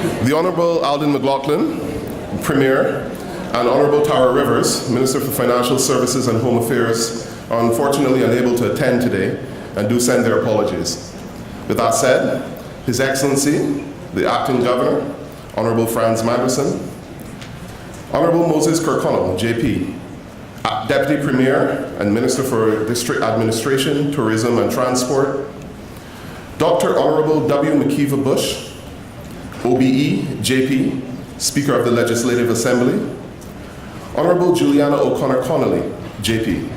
The Honorable Alden McLaughlin, Premier, and Honorable Tara Rivers, Minister for Financial Services and Home Affairs, are unfortunately unable to attend today and do send their apologies. With that said, His Excellency, the Acting Governor, Honorable Franz Manderson, Honorable Moses Kirkconnell, J.P., Deputy Premier and Minister for District Administration, Tourism and Transport, Dr. Honorable W. McKeeva Bush, OBE, J.P., Speaker of the Legislative Assembly, Honorable Juliana O'Connor Connolly, J.P.,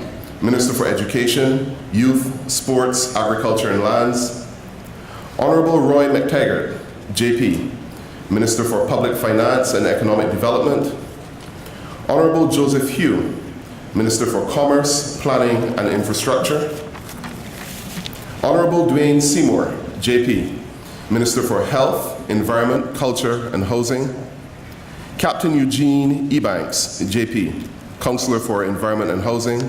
Minister for Education, Youth, Sports, Agriculture and Lands, Honorable Roy McTaggart, J.P., Minister for Public Finance and Economic Development, Honorable Joseph Hugh, Minister for Commerce, Planning and Infrastructure, Honorable Dwayne Seymour, J.P., Minister for Health, Environment, Culture and Housing, Captain Eugene Ebanks, J.P., Councillor for Environment and Housing,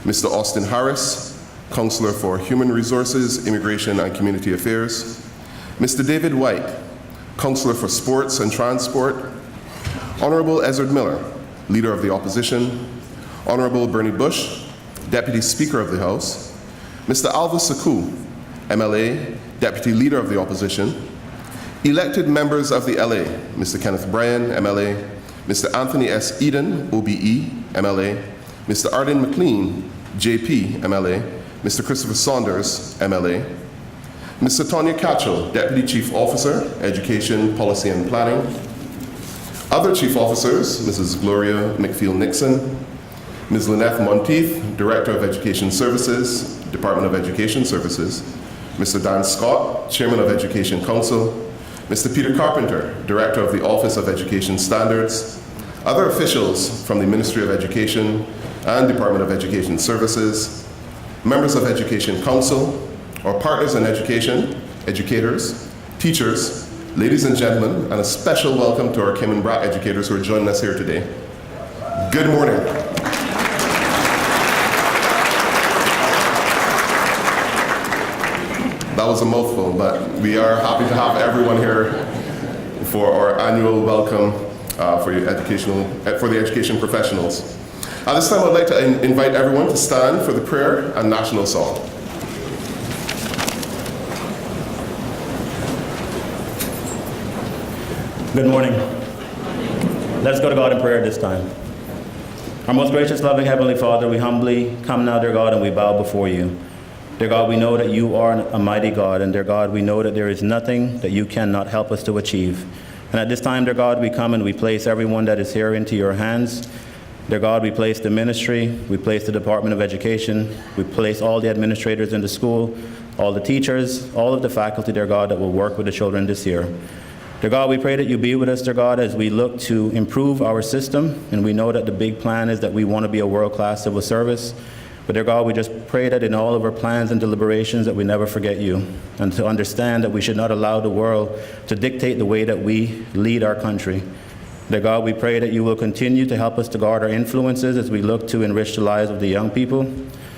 Mr. Austin Harris, Councillor for Human Resources, Immigration and Community Affairs, Mr. David White, Councillor for Sports and Transport, Honorable Ezard Miller, Leader of the Opposition, Honorable Bernie Bush, Deputy Speaker of the House, Mr. Alva Saku, MLA, Deputy Leader of the Opposition, elected members of the LA, Mr. Kenneth Bryan, MLA, Mr. Anthony S. Eden, OBE, MLA, Mr. Arden McLean, JP, MLA, Mr. Christopher Saunders, MLA, Mr. Tonya Catchell, Deputy Chief Officer, Education, Policy and Planning, other Chief Officers, Mrs. Gloria McField-Nixon, Ms. Lynette Monteith, Director of Education Services, Department of Education Services, Mr. Dan Scott, Chairman of Education Council, Mr. Peter Carpenter, Director of the Office of Education Standards, other officials from the Ministry of Education and Department of Education Services, members of Education Council, our partners in education, educators, teachers, ladies and gentlemen, and a special welcome to our Cayman Brat educators who are joining us here today. Good morning. That was a mouthful, but we are happy to have everyone here for our annual welcome for the education professionals. At this time, I'd like to invite everyone to stand for the prayer and national song. Good morning. Let us go to God in prayer at this time. Our most gracious, loving Heavenly Father, we humbly come now, dear God, and we bow before you. Dear God, we know that you are a mighty God, and dear God, we know that there is nothing that you cannot help us to achieve. And at this time, dear God, we come and we place everyone that is here into your hands. Dear God, we place the ministry, we place the Department of Education, we place all the administrators in the school, all the teachers, all of the faculty, dear God, that will work with the children this year. Dear God, we pray that you be with us, dear God, as we look to improve our system, and we know that the big plan is that we want to be a world-class civil service. But dear God, we just pray that in all of our plans and deliberations that we never forget you, and to understand that we should not allow the world to dictate the way that we lead our country. Dear God, we pray that you will continue to help us to guard our influences as we look to enrich the lives of the young people.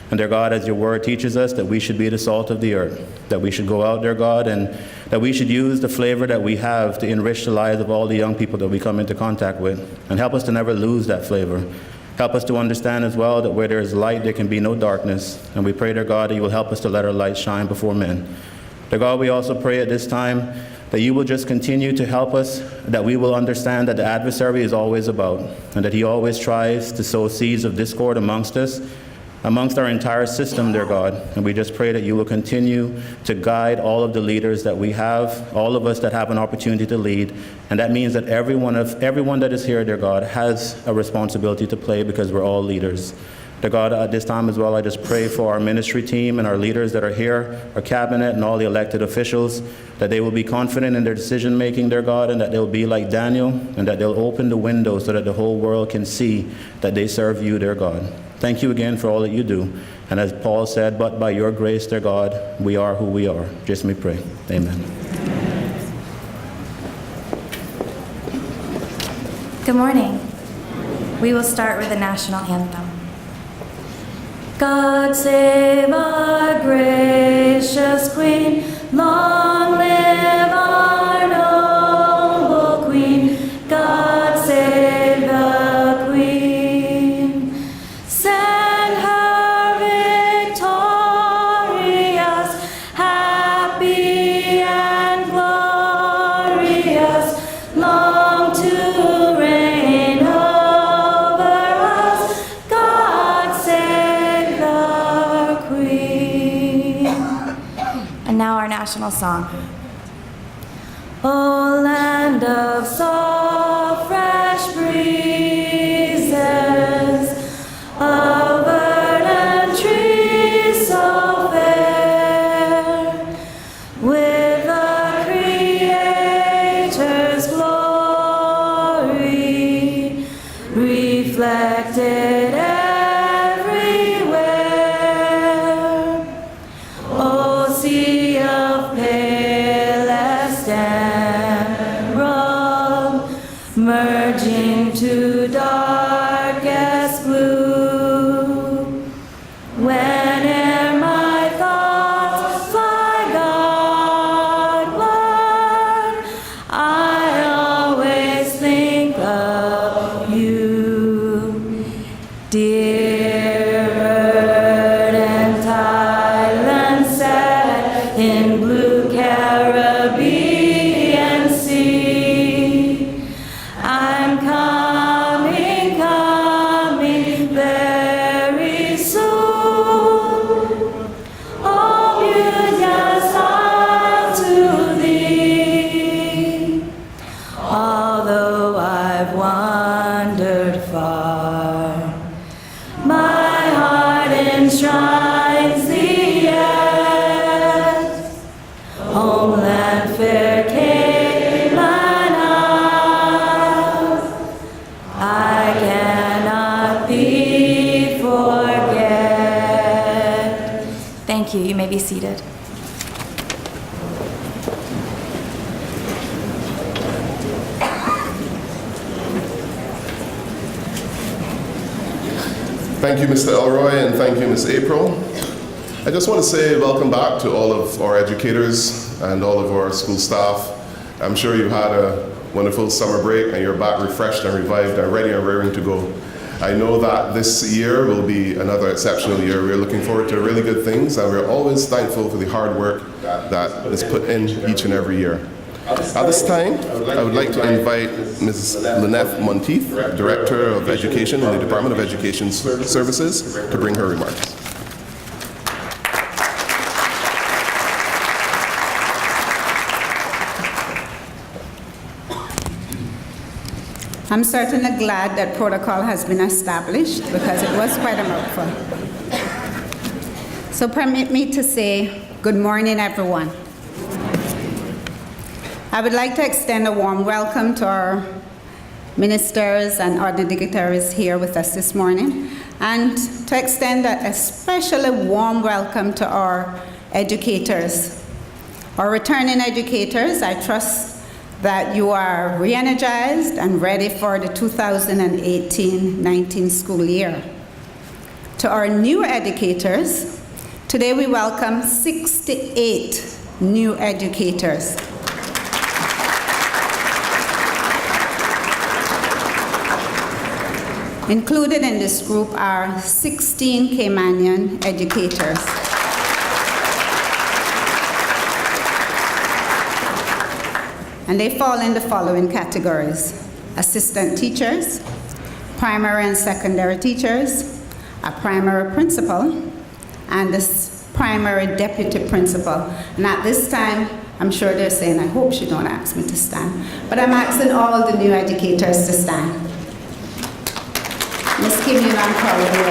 And dear God, as your word teaches us, that we should be the salt of the earth, that we should go out, dear God, and that we should use the flavor that we have to enrich the lives of all the young people that we come into contact with, and help us to never lose that flavor. Help us to understand as well that where there is light, there can be no darkness. And we pray, dear God, that you will help us to let our light shine before men. Dear God, we also pray at this time that you will just continue to help us, that we will understand that the adversary is always about, and that he always tries to sow seeds of discord amongst us, amongst our entire system, dear God. And we just pray that you will continue to guide all of the leaders that we have, all of us that have an opportunity to lead. And that means that everyone that is here, dear God, has a responsibility to play, because we're all leaders. Dear God, at this time as well, I just pray for our ministry team and our leaders that are here, our cabinet and all the elected officials, that they will be confident in their decision making, dear God, and that they'll be like Daniel, and that they'll open the window so that the whole world can see that they serve you, dear God. Thank you again for all that you do. And as Paul said, but by your grace, dear God, we are who we are. Just me pray. Amen. Good morning. We will start with the national anthem. God save our gracious Queen, long live our noble And now our national song. O land of soft, fresh breezes, of verdant trees so fair, with the Creator's glory reflected everywhere. O sea of palest emerald, merging to darkest blue. Whene'er my thoughts fly Godward, I always think of you. Dear verdant island set in blue Caribbean sea, I'm coming, coming very soon. Oh, beauteous isle to thee. Although I've wandered far, my heart enshrines thee yet. Homeland fair Cayman Isle, I cannot thee forget. Thank you. You may be seated. Thank you, Mr. Elroy, and thank you, Ms. April. I just want to say welcome back to all of our educators and all of our school staff. I'm sure you had a wonderful summer break and you're back refreshed and revived and ready and raring to go. I know that this year will be another exceptional year. We're looking forward to really good things, and we're always thankful for the hard work that is put in each and every year. At this time, I would like to invite Ms. Lynette Monteith, Director of Education in the Department of Education Services, to bring her remarks. I'm certainly glad that protocol has been established because it was quite a mouthful. So permit me to say good morning, everyone. I would like to extend a warm welcome to our ministers and other dignitaries here with us this morning, and to extend a especially warm welcome to our educators. Our returning educators, I trust that you are re-energized and ready for the 2018-19 school year. To our new educators, today we welcome 68 new educators. Included in this group are 16 Caymanian educators. And they fall in the following categories: assistant teachers, primary and secondary teachers, a primary principal, and this primary deputy principal. And at this time, I'm sure they're saying, I hope she don't ask me to stand, but I'm asking all the new educators to stand. Ms. Kim, you know I'm proud of you.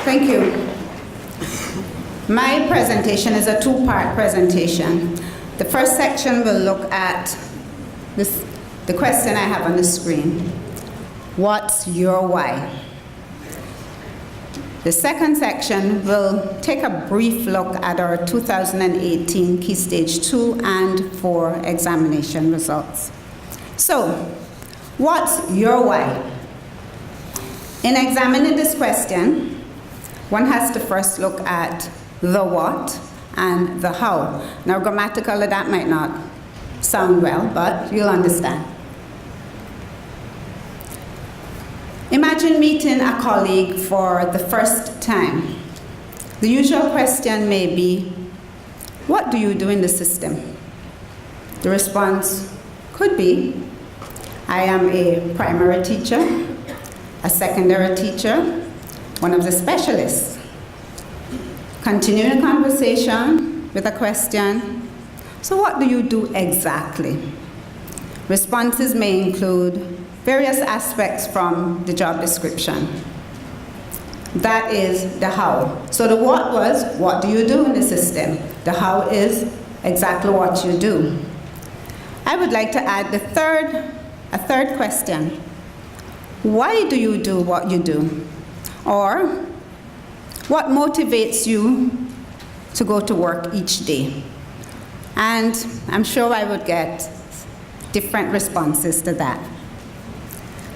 Thank you. My presentation is a two-part presentation. The first section will look at the question I have on the screen. What's your why? The second section will take a brief look at our 2018 Key Stage 2 and 4 examination results. So, what's your why? In examining this question, one has to first look at the what and the how. Now, grammatically, that might not sound well, but you'll understand. Imagine meeting a colleague for the first time. The usual question may be, what do you do in the system? The response could be, I am a primary teacher, a secondary teacher, one of the specialists. Continuing the conversation with a question, so what do you do exactly? Responses may include various aspects from the job description. That is the how. So the what was, what do you do in the system? The how is exactly what you do. I would like to add a third question. Why do you do what you do? Or what motivates you to go to work each day? And I'm sure I would get different responses to that.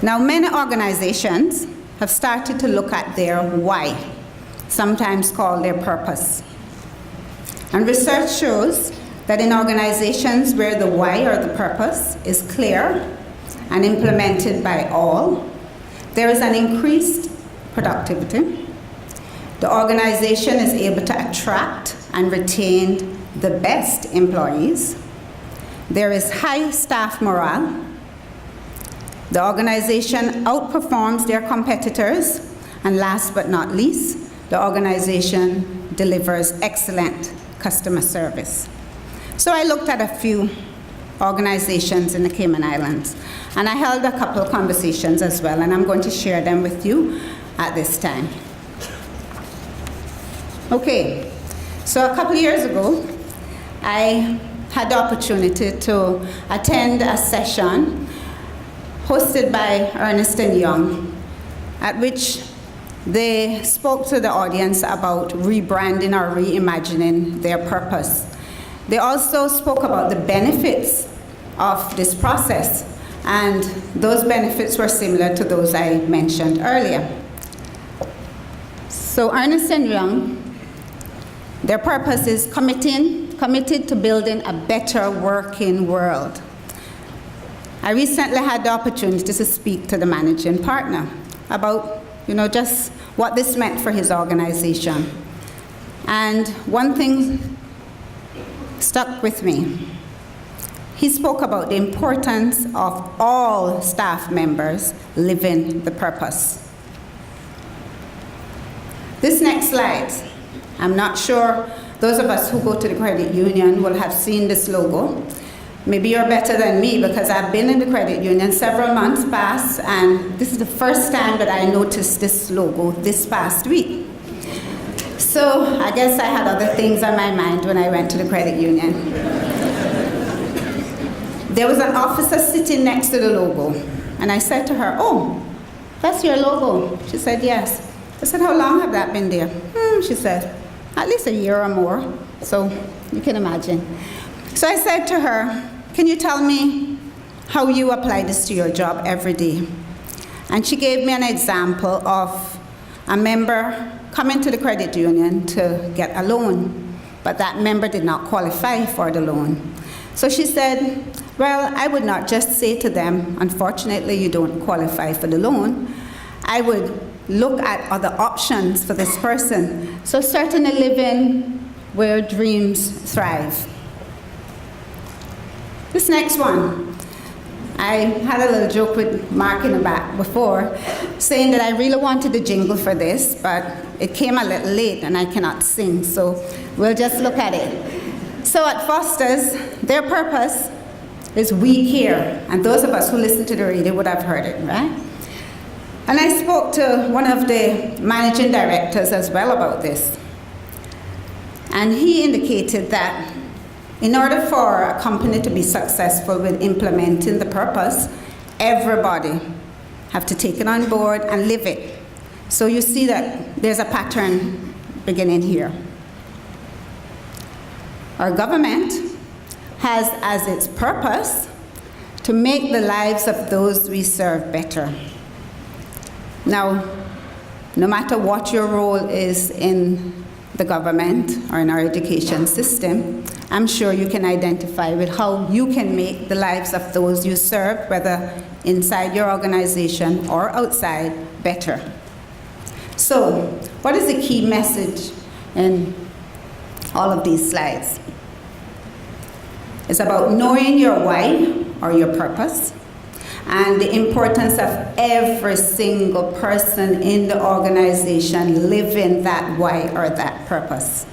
Now, many organizations have started to look at their why, sometimes called their purpose. And research shows that in organizations where the why or the purpose is clear and implemented by all, there is an increased productivity. The organization is able to attract and retain the best employees. There is high staff morale. The organization outperforms their competitors. And last but not least, the organization delivers excellent customer service. So I looked at a few organizations in the Cayman Islands, and I held a couple of conversations as well, and I'm going to share them with you at this time. Okay, so a couple of years ago, I had the opportunity to attend a session hosted by Ernst & Young, at which they spoke to the audience about rebranding or reimagining their purpose. They also spoke about the benefits of this process, and those benefits were similar to those I mentioned earlier. So Ernst & Young, their purpose is committed to building a better working world. I recently had the opportunity to speak to the managing partner about, just what this meant for his organization. And one thing stuck with me. He spoke about the importance of all staff members living the purpose. This next slide, I'm not sure those of us who go to the credit union will have seen this logo. Maybe you're better than me because I've been in the credit union several months past, and this is the first time that I noticed this logo this past week. So I guess I had other things on my mind when I went to the credit union. There was an officer sitting next to the logo, and I said to her, "Oh, that's your logo." She said, "Yes." I said, "How long have that been there?" She said, "At least a year or more." So you can imagine. So I said to her, "Can you tell me how you apply this to your job every day?" And she gave me an example of a member coming to the credit union to get a loan, but that member did not qualify for the loan. So she said, "Well, I would not just say to them, 'Unfortunately, you don't qualify for the loan.' I would look at other options for this person. So certainly living where dreams thrive." This next one, I had a little joke with Mark in the back before, saying that I really wanted the jingle for this, but it came a little late and I cannot sing, so we'll just look at it. So at Foster's, their purpose is "We Care," and those of us who listen to the radio would have heard it, right? And I spoke to one of the managing directors as well about this, and he indicated that in order for a company to be successful with implementing the purpose, everybody have to take it on board and live it. So you see that there's a pattern beginning here. Our government has as its purpose to make the lives of those we serve better. Now, no matter what your role is in the government or in our education system, I'm sure you can identify with how you can make the lives of those you serve, whether inside your organization or outside, better. So, what is the key message in all of these slides? It's about knowing your why or your purpose, and the importance of every single person in the organization living that why or that purpose.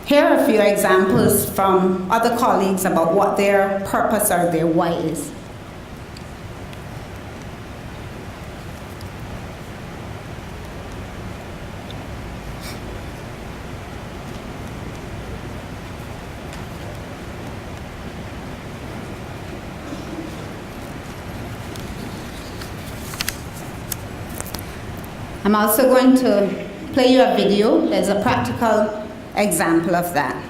Here are a few examples from other colleagues about what their purpose or their why is. I'm also going to play you a video. There's a practical example of that.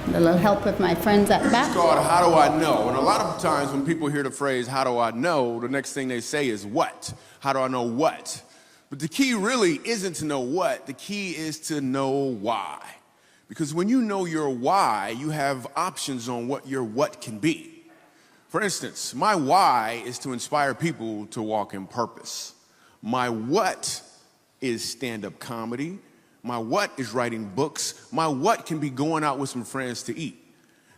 A little help with my friends at the back. It's called How Do I Know? And a lot of times when people hear the phrase, how do I know, the next thing they say is what? How do I know what? But the key really isn't to know what. The key is to know why. Because when you know your why, you have options on what your what can be. For instance, my why is to inspire people to walk in purpose. My what is stand-up comedy. My what is writing books. My what can be going out with some friends to eat.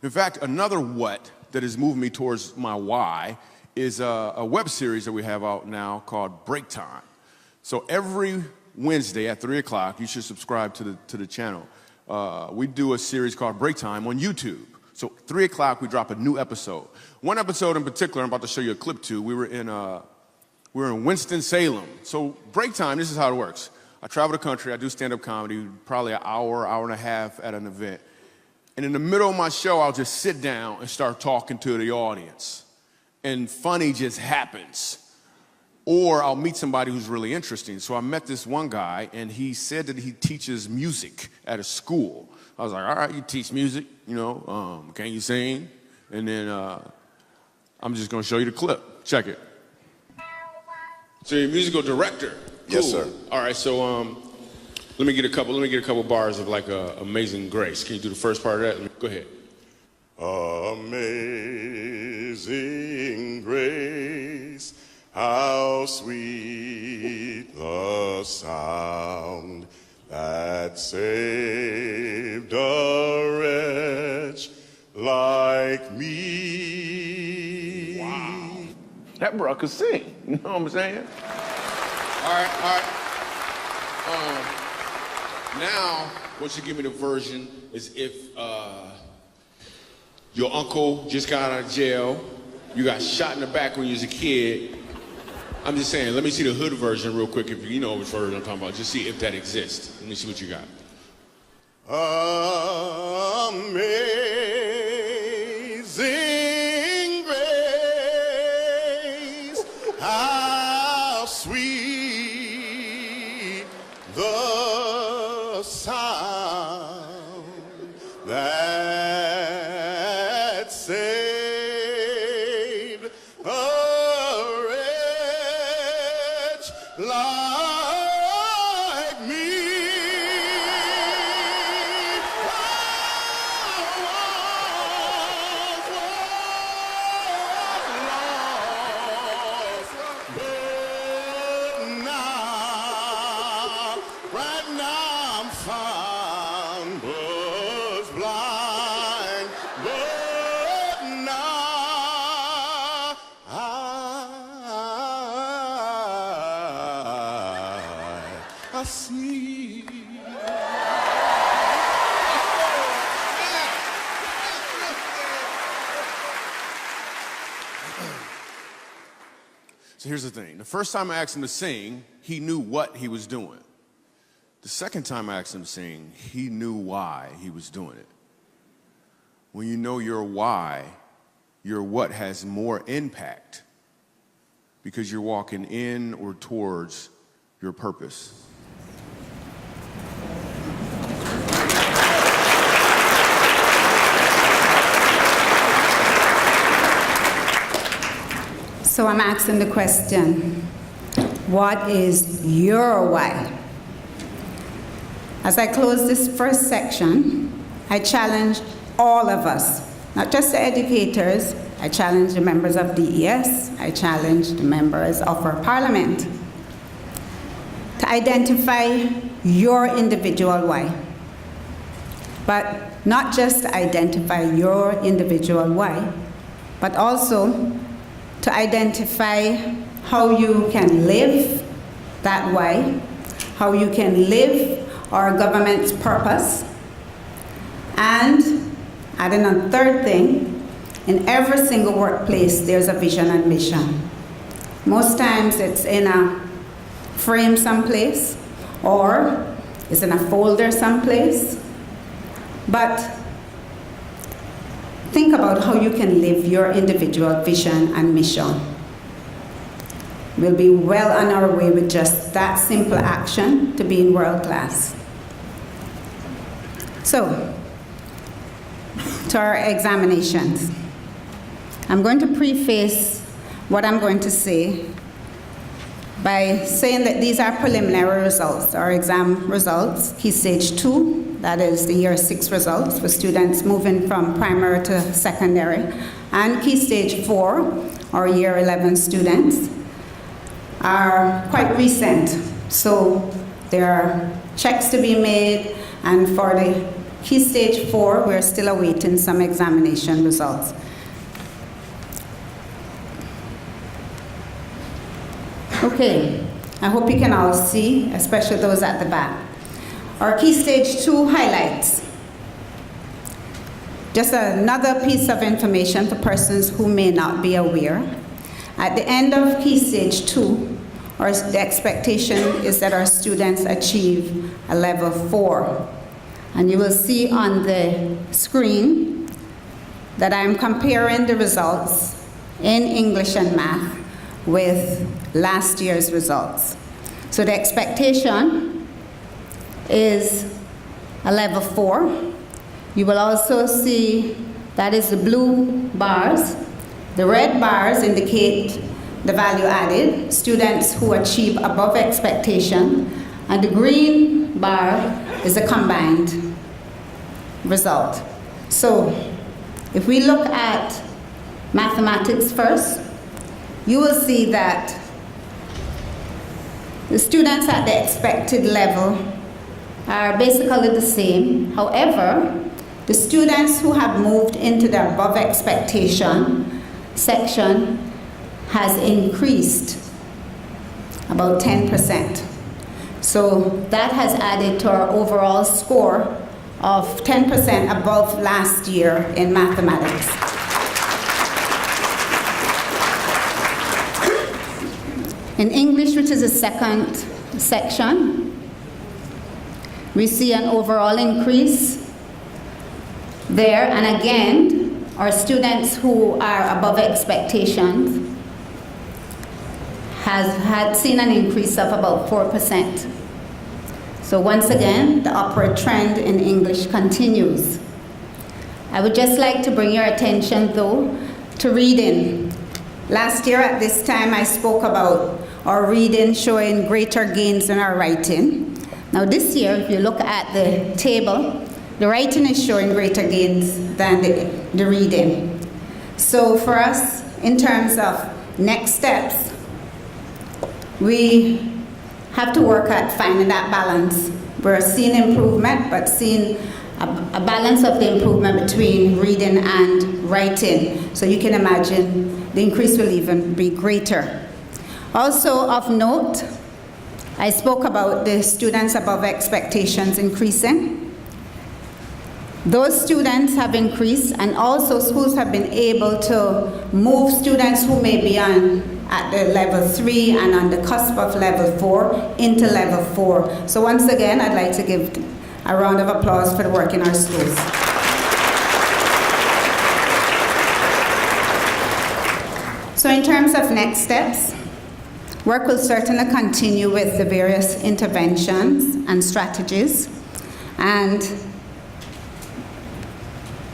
In fact, another what that has moved me towards my why is a web series that we have out now called Break Time. So every Wednesday at 3 o'clock, you should subscribe to the channel. We do a series called Break Time on YouTube. So 3 o'clock, we drop a new episode. One episode in particular, I'm about to show you a clip to. We were in Winston-Salem. So break time, this is how it works. I travel the country, I do stand-up comedy, probably an hour, hour and a half at an event. And in the middle of my show, I'll just sit down and start talking to the audience. And funny just happens. Or I'll meet somebody who's really interesting. So I met this one guy, and he said that he teaches music at a school. I was like, all right, you teach music, can you sing? And then I'm just gonna show you the clip. Check it. So you're a musical director. Cool. Yes, sir. All right, so let me get a couple bars of like Amazing Grace. Can you do the first part of that? Go ahead. Amazing grace, how sweet the sound that saved a wretch like me. Wow. That bro could sing, you know what I'm saying? All right. Now, what you give me the version is if your uncle just got out of jail, you got shot in the back when you was a kid. I'm just saying, let me see the hood version real quick, if you know which version I'm talking about. Just see if that exists. Let me see what you got. Amazing grace, how sweet the sound that saved a wretch like me. Right now I'm found, was blind, but now I see. So here's the thing. The first time I asked him to sing, he knew what he was doing. The second time I asked him to sing, he knew why he was doing it. When you know your why, your what has more impact because you're walking in or towards your purpose. So I'm asking the question, what is your why? As I close this first section, I challenge all of us, not just the educators, I challenge the members of DES, I challenge the members of our parliament to identify your individual why. But not just identify your individual why, but also to identify how you can live that way, how you can live our government's purpose, and adding a third thing, in every single workplace there's a vision and mission. Most times it's in a frame someplace, or it's in a folder someplace, but think about how you can live your individual vision and mission. We'll be well on our way with just that simple action to being world class. So, to our examinations. I'm going to preface what I'm going to say by saying that these are preliminary results, our exam results, Key Stage 2, that is the Year 6 results for students moving from primary to secondary, and Key Stage 4, our Year 11 students, are quite recent. So there are checks to be made, and for the Key Stage 4, we're still awaiting some examination results. Okay, I hope you can all see, especially those at the back. Our Key Stage 2 highlights. Just another piece of information for persons who may not be aware. At the end of Key Stage 2, the expectation is that our students achieve a level 4. And you will see on the screen that I'm comparing the results in English and math with last year's results. So the expectation is a level 4. You will also see that is the blue bars. The red bars indicate the value added, students who achieve above expectation, and the green bar is a combined result. So if we look at mathematics first, you will see that the students at the expected level are basically the same. However, the students who have moved into the above expectation section has increased about 10%. So that has added to our overall score of 10% above last year in mathematics. In English, which is the second section, we see an overall increase there, and again, our students who are above expectations had seen an increase of about 4%. So once again, the upward trend in English continues. I would just like to bring your attention, though, to reading. Last year at this time, I spoke about our reading showing greater gains in our writing. Now this year, if you look at the table, the writing is showing greater gains than the reading. So for us, in terms of next steps, we have to work at finding that balance. We're seeing improvement, but seeing a balance of the improvement between reading and writing. So you can imagine the increase will even be greater. Also of note, I spoke about the students above expectations increasing. Those students have increased, and also schools have been able to move students who may be at the level 3 and on the cusp of level 4 into level 4. So once again, I'd like to give a round of applause for the work in our schools. So in terms of next steps, work will certainly continue with the various interventions and strategies, and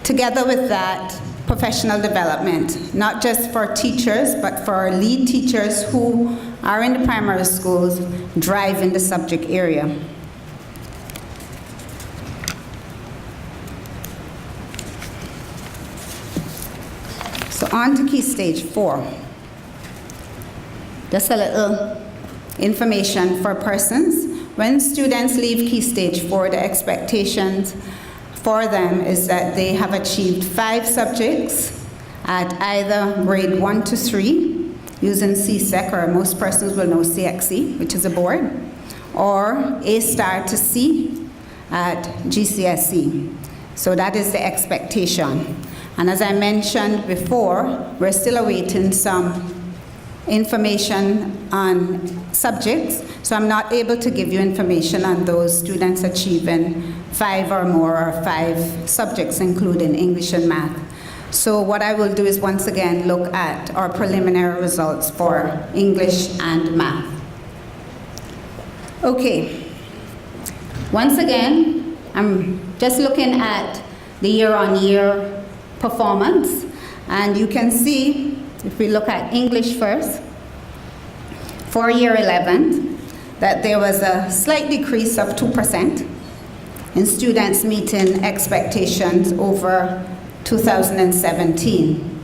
together with that, professional development, not just for teachers, but for our lead teachers who are in the primary schools driving the subject area. So on to Key Stage 4. Just a little information for persons. When students leave Key Stage 4, the expectations for them is that they have achieved 5 subjects at either grade 1 to 3 using CSEC, or most persons will know CXC, which is a board, or A star to C at GCSE. So that is the expectation. And as I mentioned before, we're still awaiting some information on subjects, so I'm not able to give you information on those students achieving 5 or more, or 5 subjects, including English and math. So what I will do is once again look at our preliminary results for English and math. Okay, once again, I'm just looking at the year-on-year performance, and you can see, if we look at English first, for year 11, that there was a slight decrease of 2% in students meeting expectations over 2017.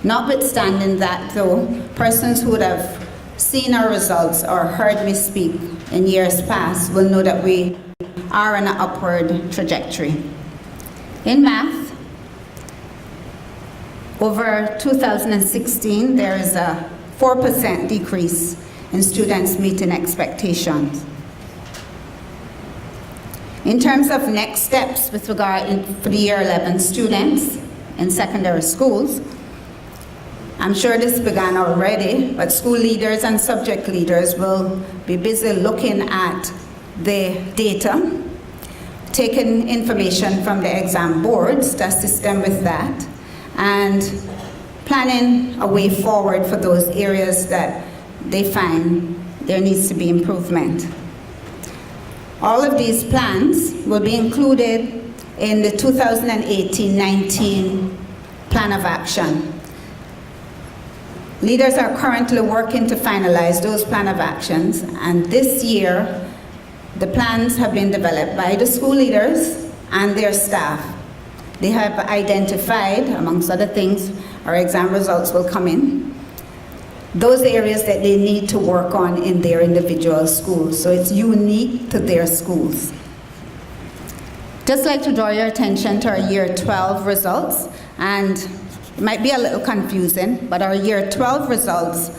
Notwithstanding that, though, persons who would have seen our results or heard me speak in years past will know that we are on an upward trajectory. In math, over 2016, there is a 4% decrease in students meeting expectations. In terms of next steps with regard for the year 11 students in secondary schools, I'm sure this began already, but school leaders and subject leaders will be busy looking at the data, taking information from the exam boards to assist them with that, and planning a way forward for those areas that they find there needs to be improvement. All of these plans will be included in the 2018-19 Plan of Action. Leaders are currently working to finalize those plan of actions, and this year the plans have been developed by the school leaders and their staff. They have identified, amongst other things, our exam results will come in, those areas that they need to work on in their individual schools. So it's unique to their schools. Just like to draw your attention to our year 12 results, and it might be a little confusing, but our year 12 results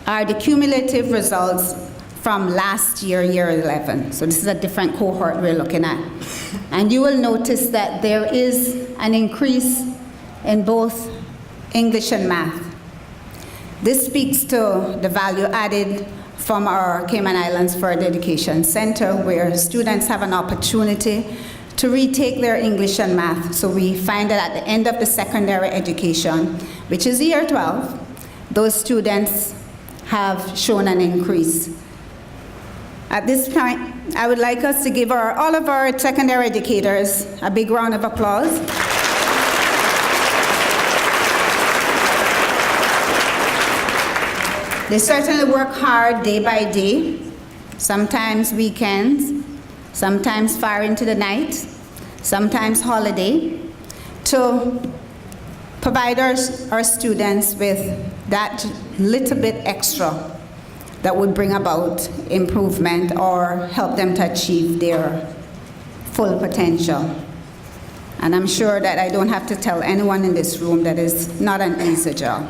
are the cumulative results from last year, year 11. So this is a different cohort we're looking at. And you will notice that there is an increase in both English and math. This speaks to the value added from our Cayman Islands Further Education Center, where students have an opportunity to retake their English and math. So we find that at the end of the secondary education, which is year 12, those students have shown an increase. At this point, I would like us to give all of our secondary educators a big round of applause. They certainly work hard day by day, sometimes weekends, sometimes far into the night, sometimes holiday, to provide our students with that little bit extra that would bring about improvement or help them to achieve their full potential. And I'm sure that I don't have to tell anyone in this room that it's not an easy job.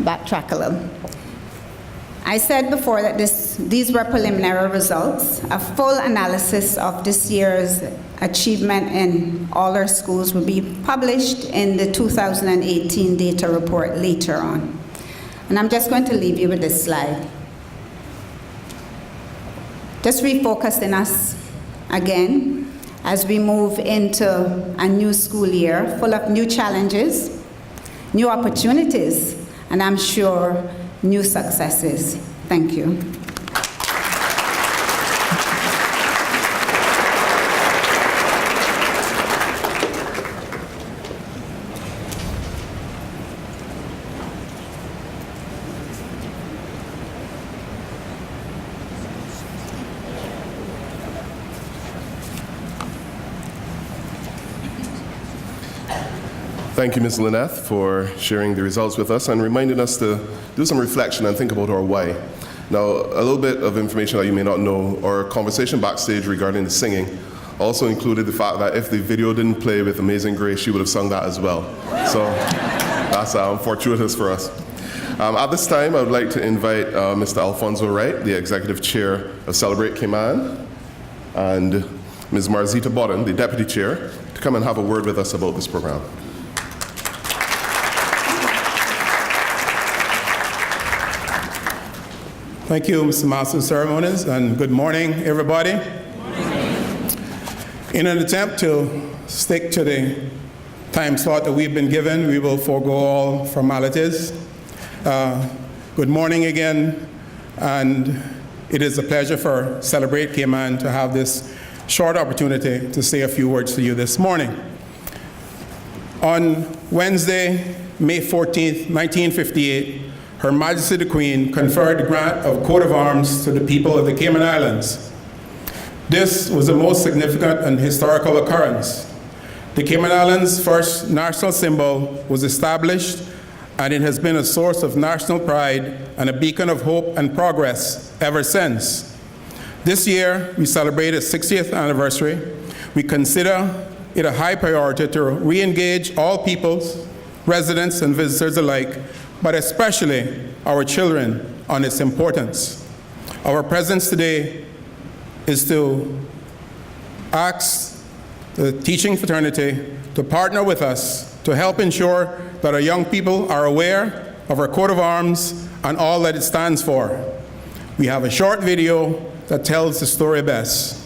Backtrack a little. I said before that these were preliminary results. A full analysis of this year's achievement in all our schools will be published in the 2018 data report later on. And I'm just going to leave you with this slide. Just refocusing us again as we move into a new school year full of new challenges, new opportunities, and I'm sure new successes. Thank you. Thank you, Ms. Lynette, for sharing the results with us and reminding us to do some reflection and think about our why. Now, a little bit of information that you may not know, our conversation backstage regarding the singing also included the fact that if the video didn't play with Amazing Grace, she would have sung that as well. So that's fortuitous for us. At this time, I would like to invite Mr. Alfonso Wright, the Executive Chair of Celebrate Cayman, and Ms. Marzita Bodden, the Deputy Chair, to come and have a word with us about this program. Thank you, Mr. Master of Ceremonies, and good morning, everybody. In an attempt to stick to the time slot that we've been given, we will forego all formalities. Good morning again, and it is a pleasure for Celebrate Cayman to have this short opportunity to say a few words to you this morning. On Wednesday, May 14th, 1958, Her Majesty the Queen conferred the grant of coat of arms to the people of the Cayman Islands. This was a most significant and historical occurrence. The Cayman Islands' first national symbol was established, and it has been a source of national pride and a beacon of hope and progress ever since. This year, we celebrate its 60th anniversary. We consider it a high priority to re-engage all peoples, residents and visitors alike, but especially our children, on its importance. Our presence today is to ask the teaching fraternity to partner with us to help ensure that our young people are aware of our coat of arms and all that it stands for. We have a short video that tells the story best.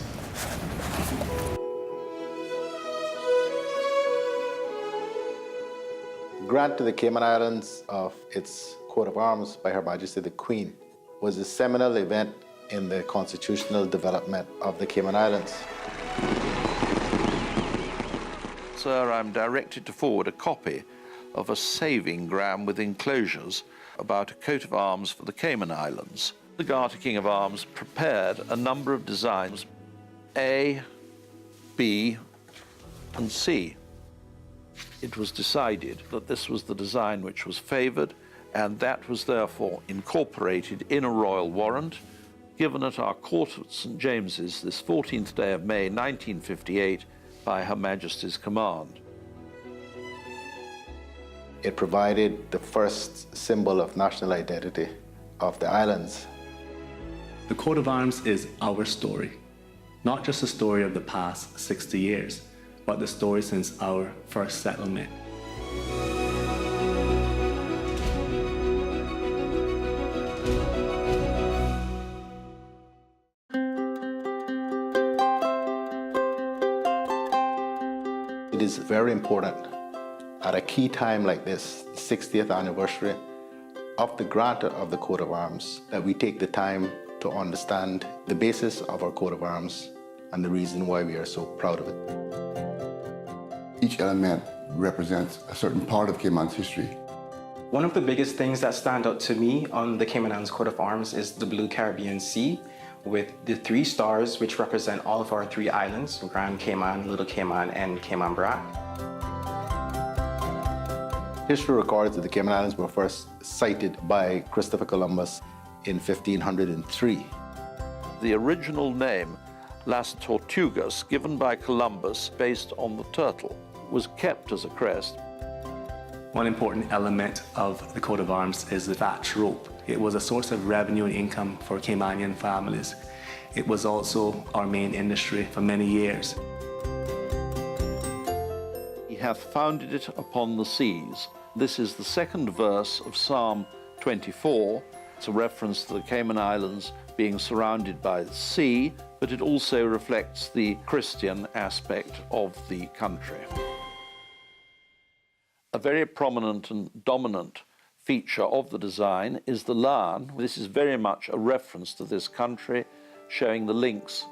Grant to the Cayman Islands of its coat of arms by Her Majesty the Queen was a seminal event in the constitutional development of the Cayman Islands. Sir, I'm directed to forward a copy of a saving-gram with enclosures about a coat of arms for the Cayman Islands. The Garter King of Arms prepared a number of designs, A, B, and C. It was decided that this was the design which was favoured, and that was therefore incorporated in a royal warrant given at our court at St. James's this 14th day of May 1958 by Her Majesty's command. It provided the first symbol of national identity of the islands. The coat of arms is our story, not just a story of the past 60 years, but the story since our first settlement. It is very important at a key time like this, the 60th anniversary of the grant of the coat of arms, that we take the time to understand the basis of our coat of arms and the reason why we are so proud of it. Each element represents a certain part of Cayman's history. One of the biggest things that stand out to me on the Cayman Islands coat of arms is the blue Caribbean Sea with the 3 stars which represent all of our 3 islands, Grand Cayman, Little Cayman, and Cayman Brac. History records that the Cayman Islands were first sighted by Christopher Columbus in 1503. The original name, Las Tortugas, given by Columbus based on the turtle, was kept as a crest. One important element of the coat of arms is the thatch rope. It was a source of revenue and income for Caymanian families. It was also our main industry for many years. He hath founded it upon the seas. This is the 2nd verse of Psalm 24. It's a reference to the Cayman Islands being surrounded by the sea, but it also reflects the Christian aspect of the country. A very prominent and dominant feature of the design is the lion. This is very much a reference to this country, showing the links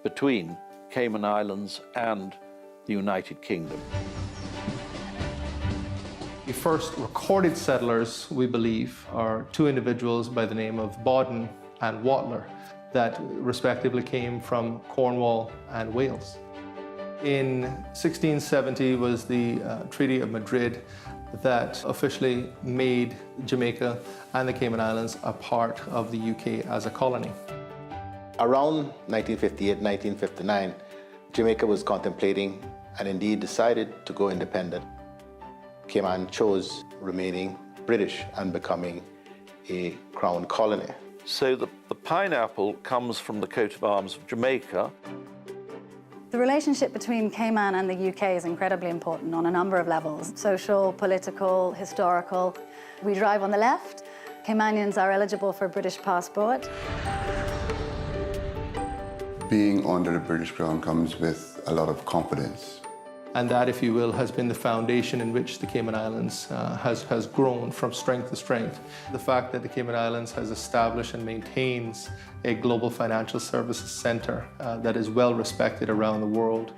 between Cayman Islands and the United Kingdom. The first recorded settlers, we believe, are 2 individuals by the name of Bodden and Watler that respectively came from Cornwall and Wales. In 1670 was the Treaty of Madrid that officially made Jamaica and the Cayman Islands a part of the UK as a colony. Around 1958, 1959, Jamaica was contemplating and indeed decided to go independent, Cayman chose remaining British and becoming a crown colony. So the pineapple comes from the coat of arms of Jamaica. The relationship between Cayman and the UK is incredibly important on a number of levels: social, political, historical. We drive on the left. Caymanians are eligible for a British passport. Being under the British Crown comes with a lot of confidence. And that, if you will, has been the foundation in which the Cayman Islands has grown from strength to strength. The fact that the Cayman Islands has established and maintains a global financial services center that is well respected around the world.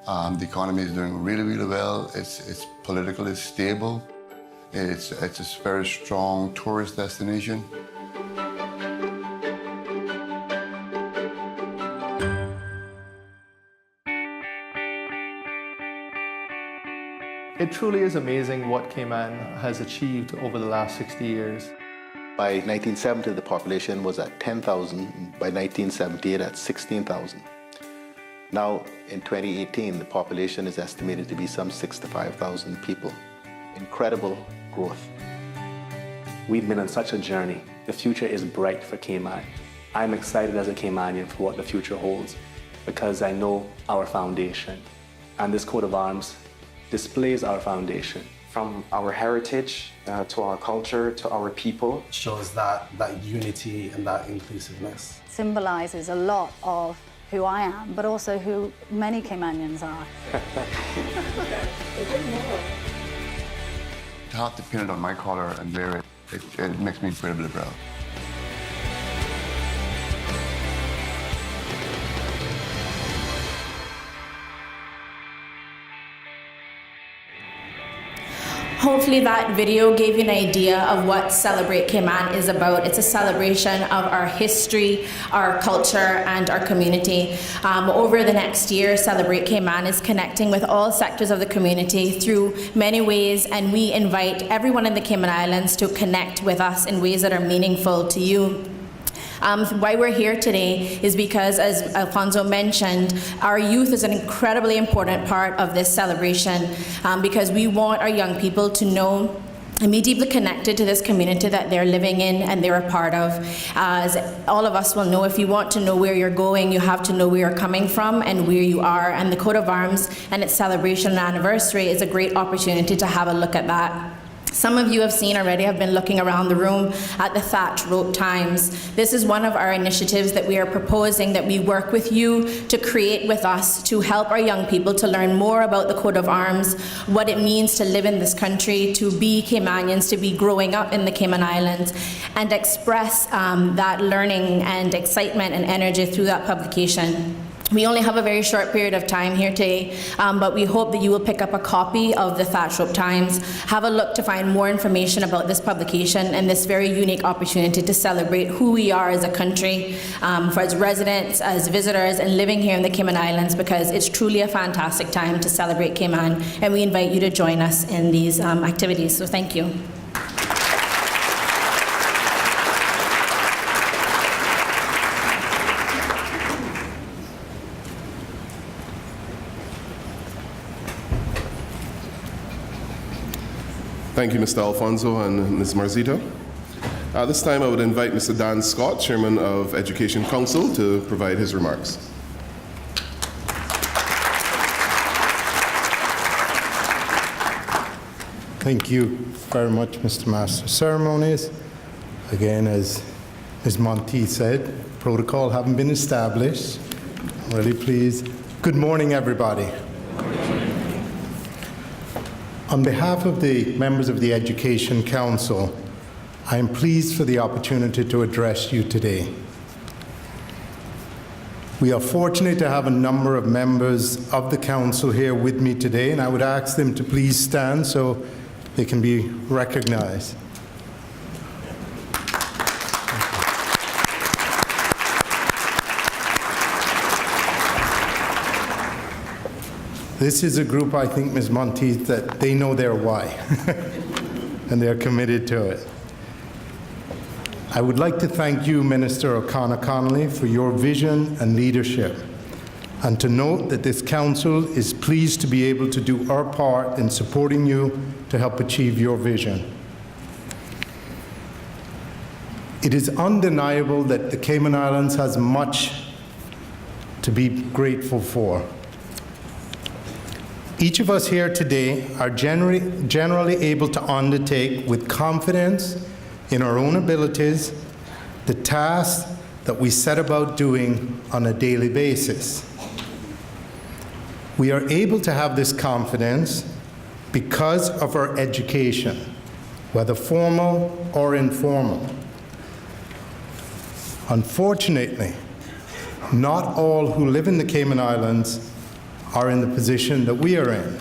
The economy is doing really, really well. It's politically stable. It's a very strong tourist destination. It truly is amazing what Cayman has achieved over the last 60 years. By 1970, the population was at 10,000. By 1978, at 16,000. Now, in 2018, the population is estimated to be some 65,000 people. Incredible growth. We've been on such a journey. The future is bright for Cayman. I'm excited as a Caymanian for what the future holds because I know our foundation. And this coat of arms displays our foundation. From our heritage to our culture to our people. Shows that unity and that inclusiveness. Symbolizes a lot of who I am, but also who many Caymanians are. To have to pin it on my collar and wear it, it makes me incredibly proud. Hopefully that video gave you an idea of what Celebrate Cayman is about. It's a celebration of our history, our culture, and our community. Over the next year, Celebrate Cayman is connecting with all sectors of the community through many ways, and we invite everyone in the Cayman Islands to connect with us in ways that are meaningful to you. Why we're here today is because, as Alfonso mentioned, our youth is an incredibly important part of this celebration because we want our young people to know and be deeply connected to this community that they're living in and they're a part of. As all of us will know, if you want to know where you're going, you have to know where you're coming from and where you are. And the coat of arms and its celebration and anniversary is a great opportunity to have a look at that. Some of you have seen already, have been looking around the room at the Thatch Rope Times. This is one of our initiatives that we are proposing that we work with you to create with us to help our young people to learn more about the coat of arms, what it means to live in this country, to be Caymanians, to be growing up in the Cayman Islands, and express that learning and excitement and energy through that publication. We only have a very short period of time here today, but we hope that you will pick up a copy of the Thatch Rope Times, have a look to find more information about this publication and this very unique opportunity to celebrate who we are as a country, for as residents, as visitors, and living here in the Cayman Islands, because it's truly a fantastic time to celebrate Cayman, and we invite you to join us in these activities. So thank you. Thank you, Mr. Alfonso and Ms. Marzito. This time I would invite Mr. Dan Scott, Chairman of Education Council, to provide his remarks. Thank you very much, Mr. Master of Ceremonies. Again, as Ms. Monteith said, protocol haven't been established. I'm really pleased. Good morning, everybody. On behalf of the members of the Education Council, I am pleased for the opportunity to address you today. We are fortunate to have a number of members of the Council here with me today, and I would ask them to please stand so they can be recognized. This is a group, I think, Ms. Monteith, that they know their why, and they're committed to it. I would like to thank you, Minister O'Connor Connolly, for your vision and leadership. and to note that this council is pleased to be able to do our part in supporting you to help achieve your vision. It is undeniable that the Cayman Islands has much to be grateful for. Each of us here today are generally able to undertake with confidence in our own abilities the tasks that we set about doing on a daily basis. We are able to have this confidence because of our education, whether formal or informal. Unfortunately, not all who live in the Cayman Islands are in the position that we are in.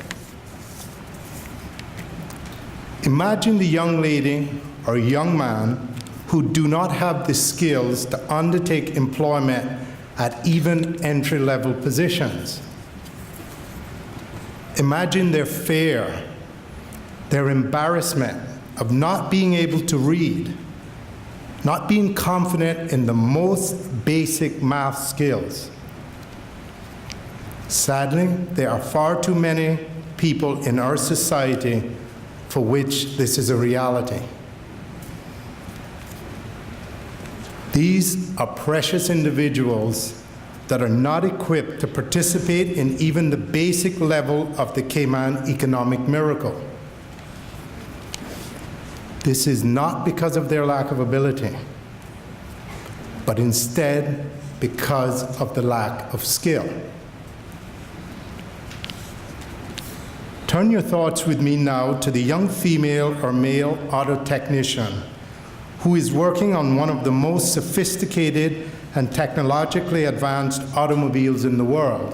Imagine the young lady or young man who do not have the skills to undertake employment at even entry-level positions. Imagine their fear, their embarrassment of not being able to read, not being confident in the most basic math skills. Sadly, there are far too many people in our society for which this is a reality. These are precious individuals that are not equipped to participate in even the basic level of the Cayman economic miracle. This is not because of their lack of ability, but instead because of the lack of skill. Turn your thoughts with me now to the young female or male auto technician who is working on one of the most sophisticated and technologically advanced automobiles in the world.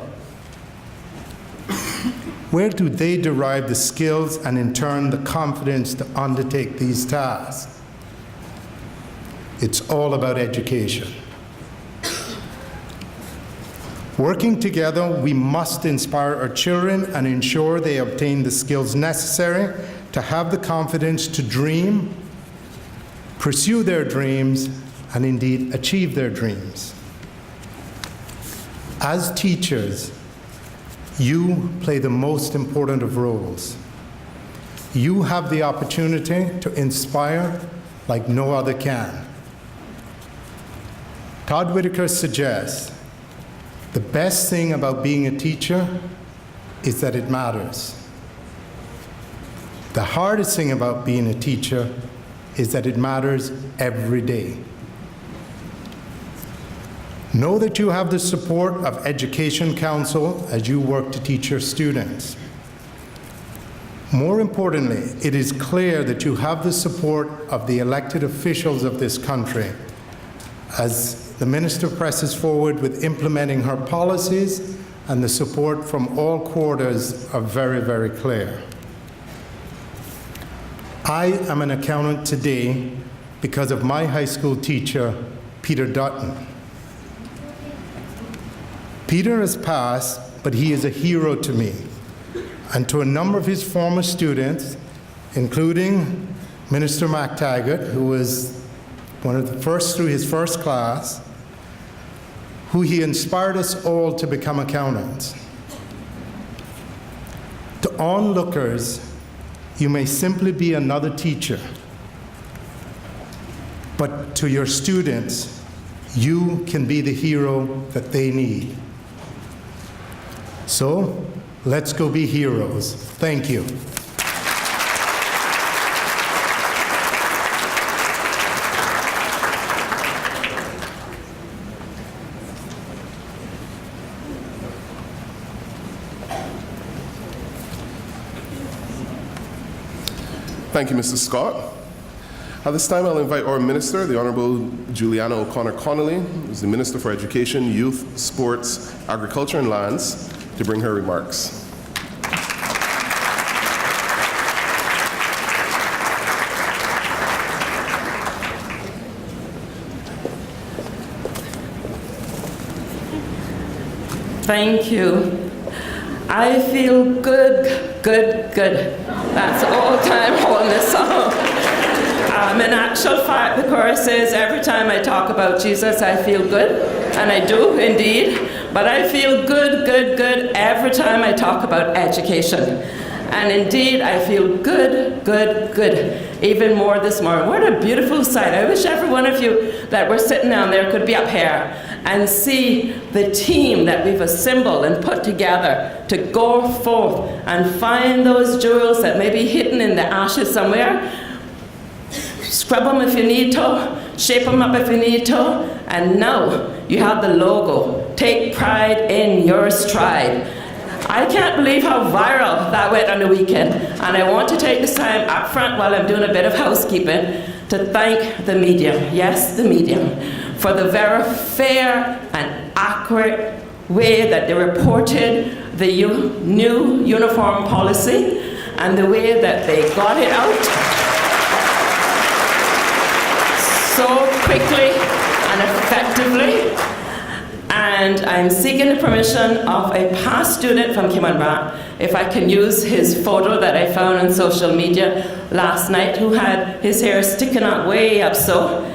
Where do they derive the skills and in turn the confidence to undertake these tasks? It's all about education. Working together, we must inspire our children and ensure they obtain the skills necessary to have the confidence to dream, pursue their dreams, and indeed achieve their dreams. As teachers, you play the most important of roles. You have the opportunity to inspire like no other can. Todd Whitaker suggests the best thing about being a teacher is that it matters. The hardest thing about being a teacher is that it matters every day. Know that you have the support of Education Council as you work to teach your students. More importantly, it is clear that you have the support of the elected officials of this country as the Minister presses forward with implementing her policies, and the support from all quarters are very, very clear. I am an accountant today because of my high school teacher, Peter Dutton. Peter has passed, but he is a hero to me and to a number of his former students, including Minister McTaggart, who was one of the first through his first class, who he inspired us all to become accountants. To onlookers, you may simply be another teacher, but to your students, you can be the hero that they need. So, let's go be heroes. Thank you. Thank you, Mr. Scott. At this time, I'll invite our Minister, the Honorable Juliana O'Connor Connolly, who's the Minister for Education, Youth, Sports, Agriculture and Lands, to bring her remarks. Thank you. I feel good, good, good. That's all time on this song. In actual fact, the chorus says, every time I talk about Jesus, I feel good. And I do, indeed. But I feel good, good, good every time I talk about education. And indeed, I feel good, good, good, even more this morning. What a beautiful sight. I wish every one of you that were sitting down there could be up here and see the team that we've assembled and put together to go forth and find those jewels that may be hidden in the ashes somewhere. Scrub them if you need to, shape them up if you need to, and now you have the logo. Take pride in your stride. I can't believe how viral that went on the weekend, and I want to take this time up front while I'm doing a bit of housekeeping to thank the media, yes, the media, for the very fair and accurate way that they reported the new uniform policy and the way that they got it out so quickly and effectively. And I'm seeking the permission of a past student from Cayman, if I can use his photo that I found on social media last night, who had his hair sticking out way up so.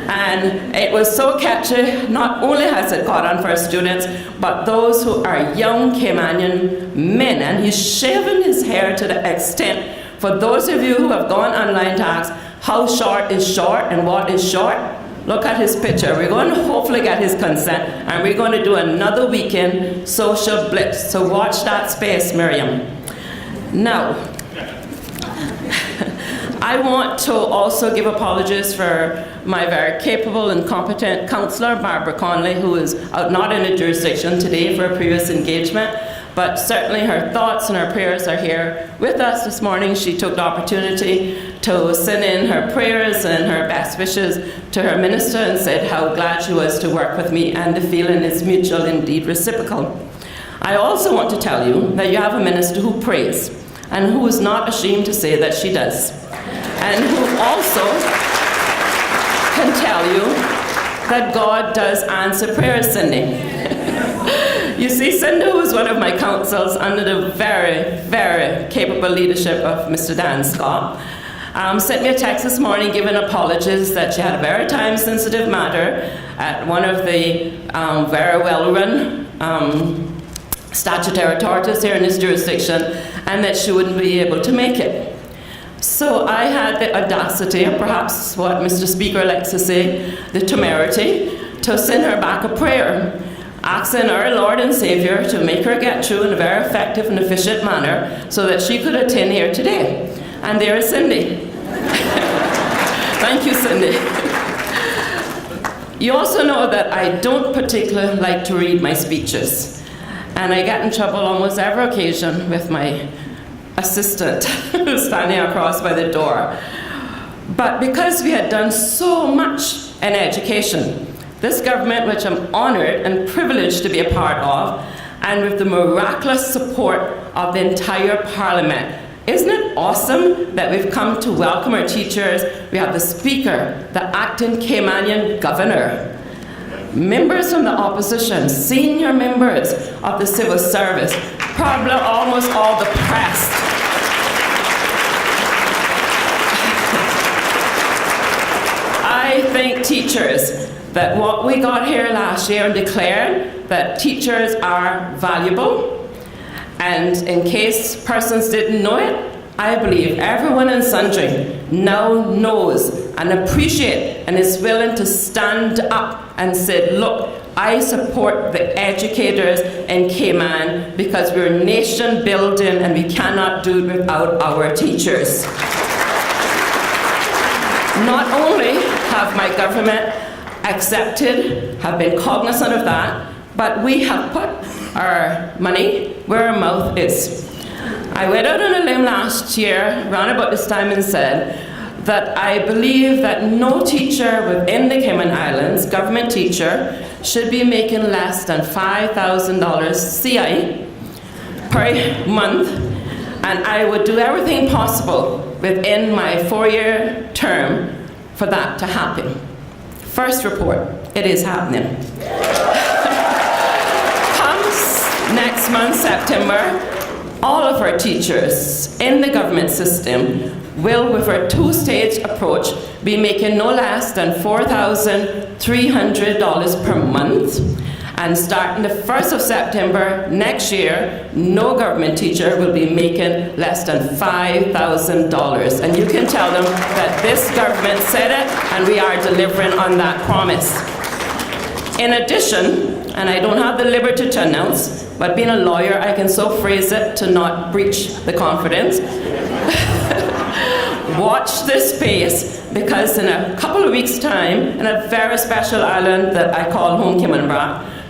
And it was so catchy. Not only has it caught on for students, but those who are young Caymanian men. And he's shaving his hair to the extent, for those of you who have gone online to ask how short is short and what is short, look at his picture. We're going to hopefully get his consent, and we're going to do another weekend social blitz. So watch that space, Miriam. Now, I want to also give apologies for my very capable and competent councillor, Barbara Conley, who is not in a jurisdiction today for a previous engagement, but certainly her thoughts and her prayers are here with us this morning. She took the opportunity to send in her prayers and her best wishes to her minister and said how glad she was to work with me, and the feeling is mutual, indeed reciprocal. I also want to tell you that you have a minister who prays and who is not ashamed to say that she does, and who also can tell you that God does answer prayers, Cindy. You see, Cindy was one of my councils under the very, very capable leadership of Mr. Dan Scott. Sent me a text this morning giving apologies that she had a very time-sensitive matter at one of the very well-run statutory authorities here in this jurisdiction, and that she wouldn't be able to make it. So I had the audacity, or perhaps what Mr. Speaker likes to say, the temerity, to send her back a prayer, asking our Lord and Savior to make her get through in a very effective and efficient manner so that she could attend here today. And there is Cindy. Thank you, Cindy. You also know that I don't particularly like to read my speeches, and I get in trouble almost every occasion with my assistant standing across by the door. But because we had done so much in education, this government, which I'm honored and privileged to be a part of, and with the miraculous support of the entire Parliament, isn't it awesome that we've come to welcome our teachers? We have the Speaker, the acting Caymanian Governor, members from the opposition, senior members of the civil service, probably almost all the press. I think teachers, that what we got here last year and declared that teachers are valuable. And in case persons didn't know it, I believe everyone and sundry now knows and appreciate and is willing to stand up and say, look, I support the educators in Cayman because we're nation building and we cannot do it without our teachers. Not only have my government accepted, have been cognizant of that, but we have put our money where our mouth is. I went out on a limb last year, around about this time, and said that I believe that no teacher within the Cayman Islands, government teacher, should be making less than $5,000 CI per month, and I would do everything possible within my 4-year term for that to happen. First report, it is happening. Comes next month, September, All of our teachers in the government system will, with our two-stage approach, be making no less than $4,300 per month. And starting the 1st of September next year, no government teacher will be making less than $5,000. And you can tell them that this government said it, and we are delivering on that promise. In addition, and I don't have the liberty to announce, but being a lawyer, I can so phrase it to not breach the confidence. Watch this space, because in a couple of weeks' time, in a very special island that I call home, Cayman,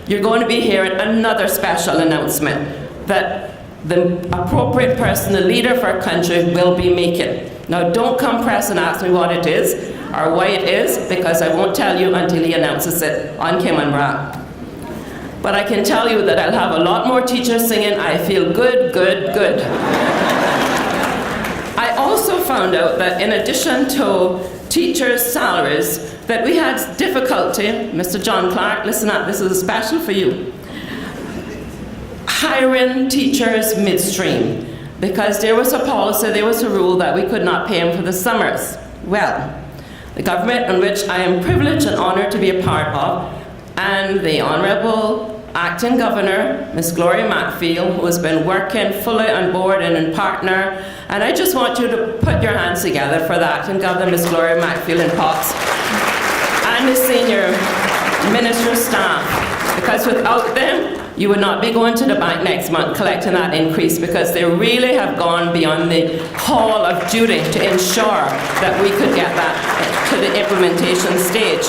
you're going to be hearing another special announcement that the appropriate person, the leader of our country, will be making. Now, don't come press and ask me what it is or why it is, because I won't tell you until he announces it on Cayman. But I can tell you that I'll have a lot more teachers singing, "I feel good, good, good." I also found out that in addition to teachers' salaries, that we had difficulty, Mr. John Clark, listen up, this is special for you, hiring teachers midstream, because there was a policy, there was a rule that we could not pay them for the summers. Well, the government in which I am privileged and honored to be a part of, and the Honourable Acting Governor, Ms. Gloria Macfield, who has been working fully on board and in partner, and I just want you to put your hands together for the Acting Governor, Ms. Gloria Macfield and Potts, and the senior minister staff, because without them, you would not be going to the bank next month collecting that increase, because they really have gone beyond the call of duty to ensure that we could get that to the implementation stage.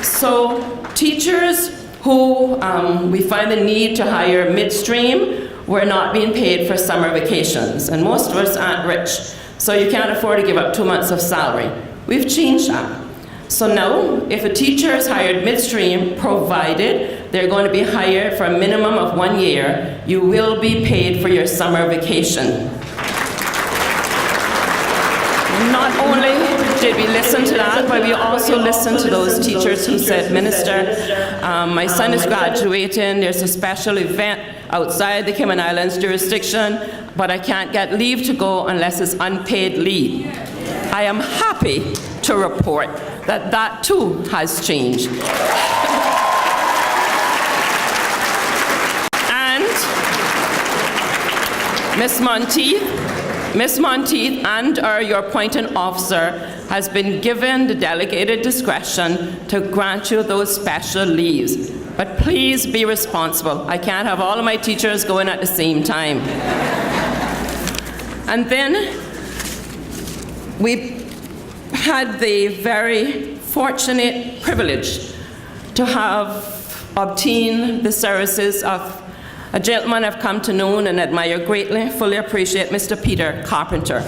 So teachers who we find the need to hire midstream were not being paid for summer vacations, and most of us aren't rich, so you can't afford to give up 2 months of salary. We've changed that. So now, if a teacher is hired midstream, provided they're going to be hired for a minimum of 1 year, you will be paid for your summer vacation. Not only did we listen to that, but we also listened to those teachers who said, "Minister, my son is graduating, there's a special event outside the Cayman Islands jurisdiction, but I can't get leave to go unless it's unpaid leave." I am happy to report that that too has changed. And Ms. Monteith and your appointing officer has been given the delegated discretion to grant you those special leaves. But please be responsible. I can't have all of my teachers going at the same time. And then we had the very fortunate privilege to have obtained the services of a gentleman I've come to know and admire greatly, fully appreciate, Mr. Peter Carpenter.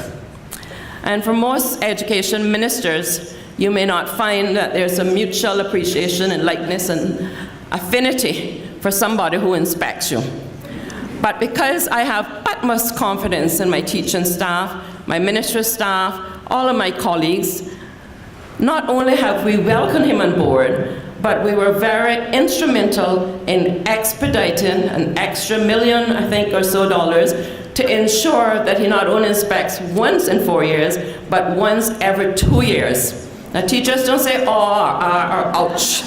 And for most education ministers, you may not find that there's a mutual appreciation and likeness and affinity for somebody who inspects you. But because I have utmost confidence in my teaching staff, my ministry staff, all of my colleagues, not only have we welcomed him on board, but we were very instrumental in expediting an extra $1 million, I think, or so dollars to ensure that he not only inspects once in 4 years, but once every 2 years. Now, teachers don't say, or ouch.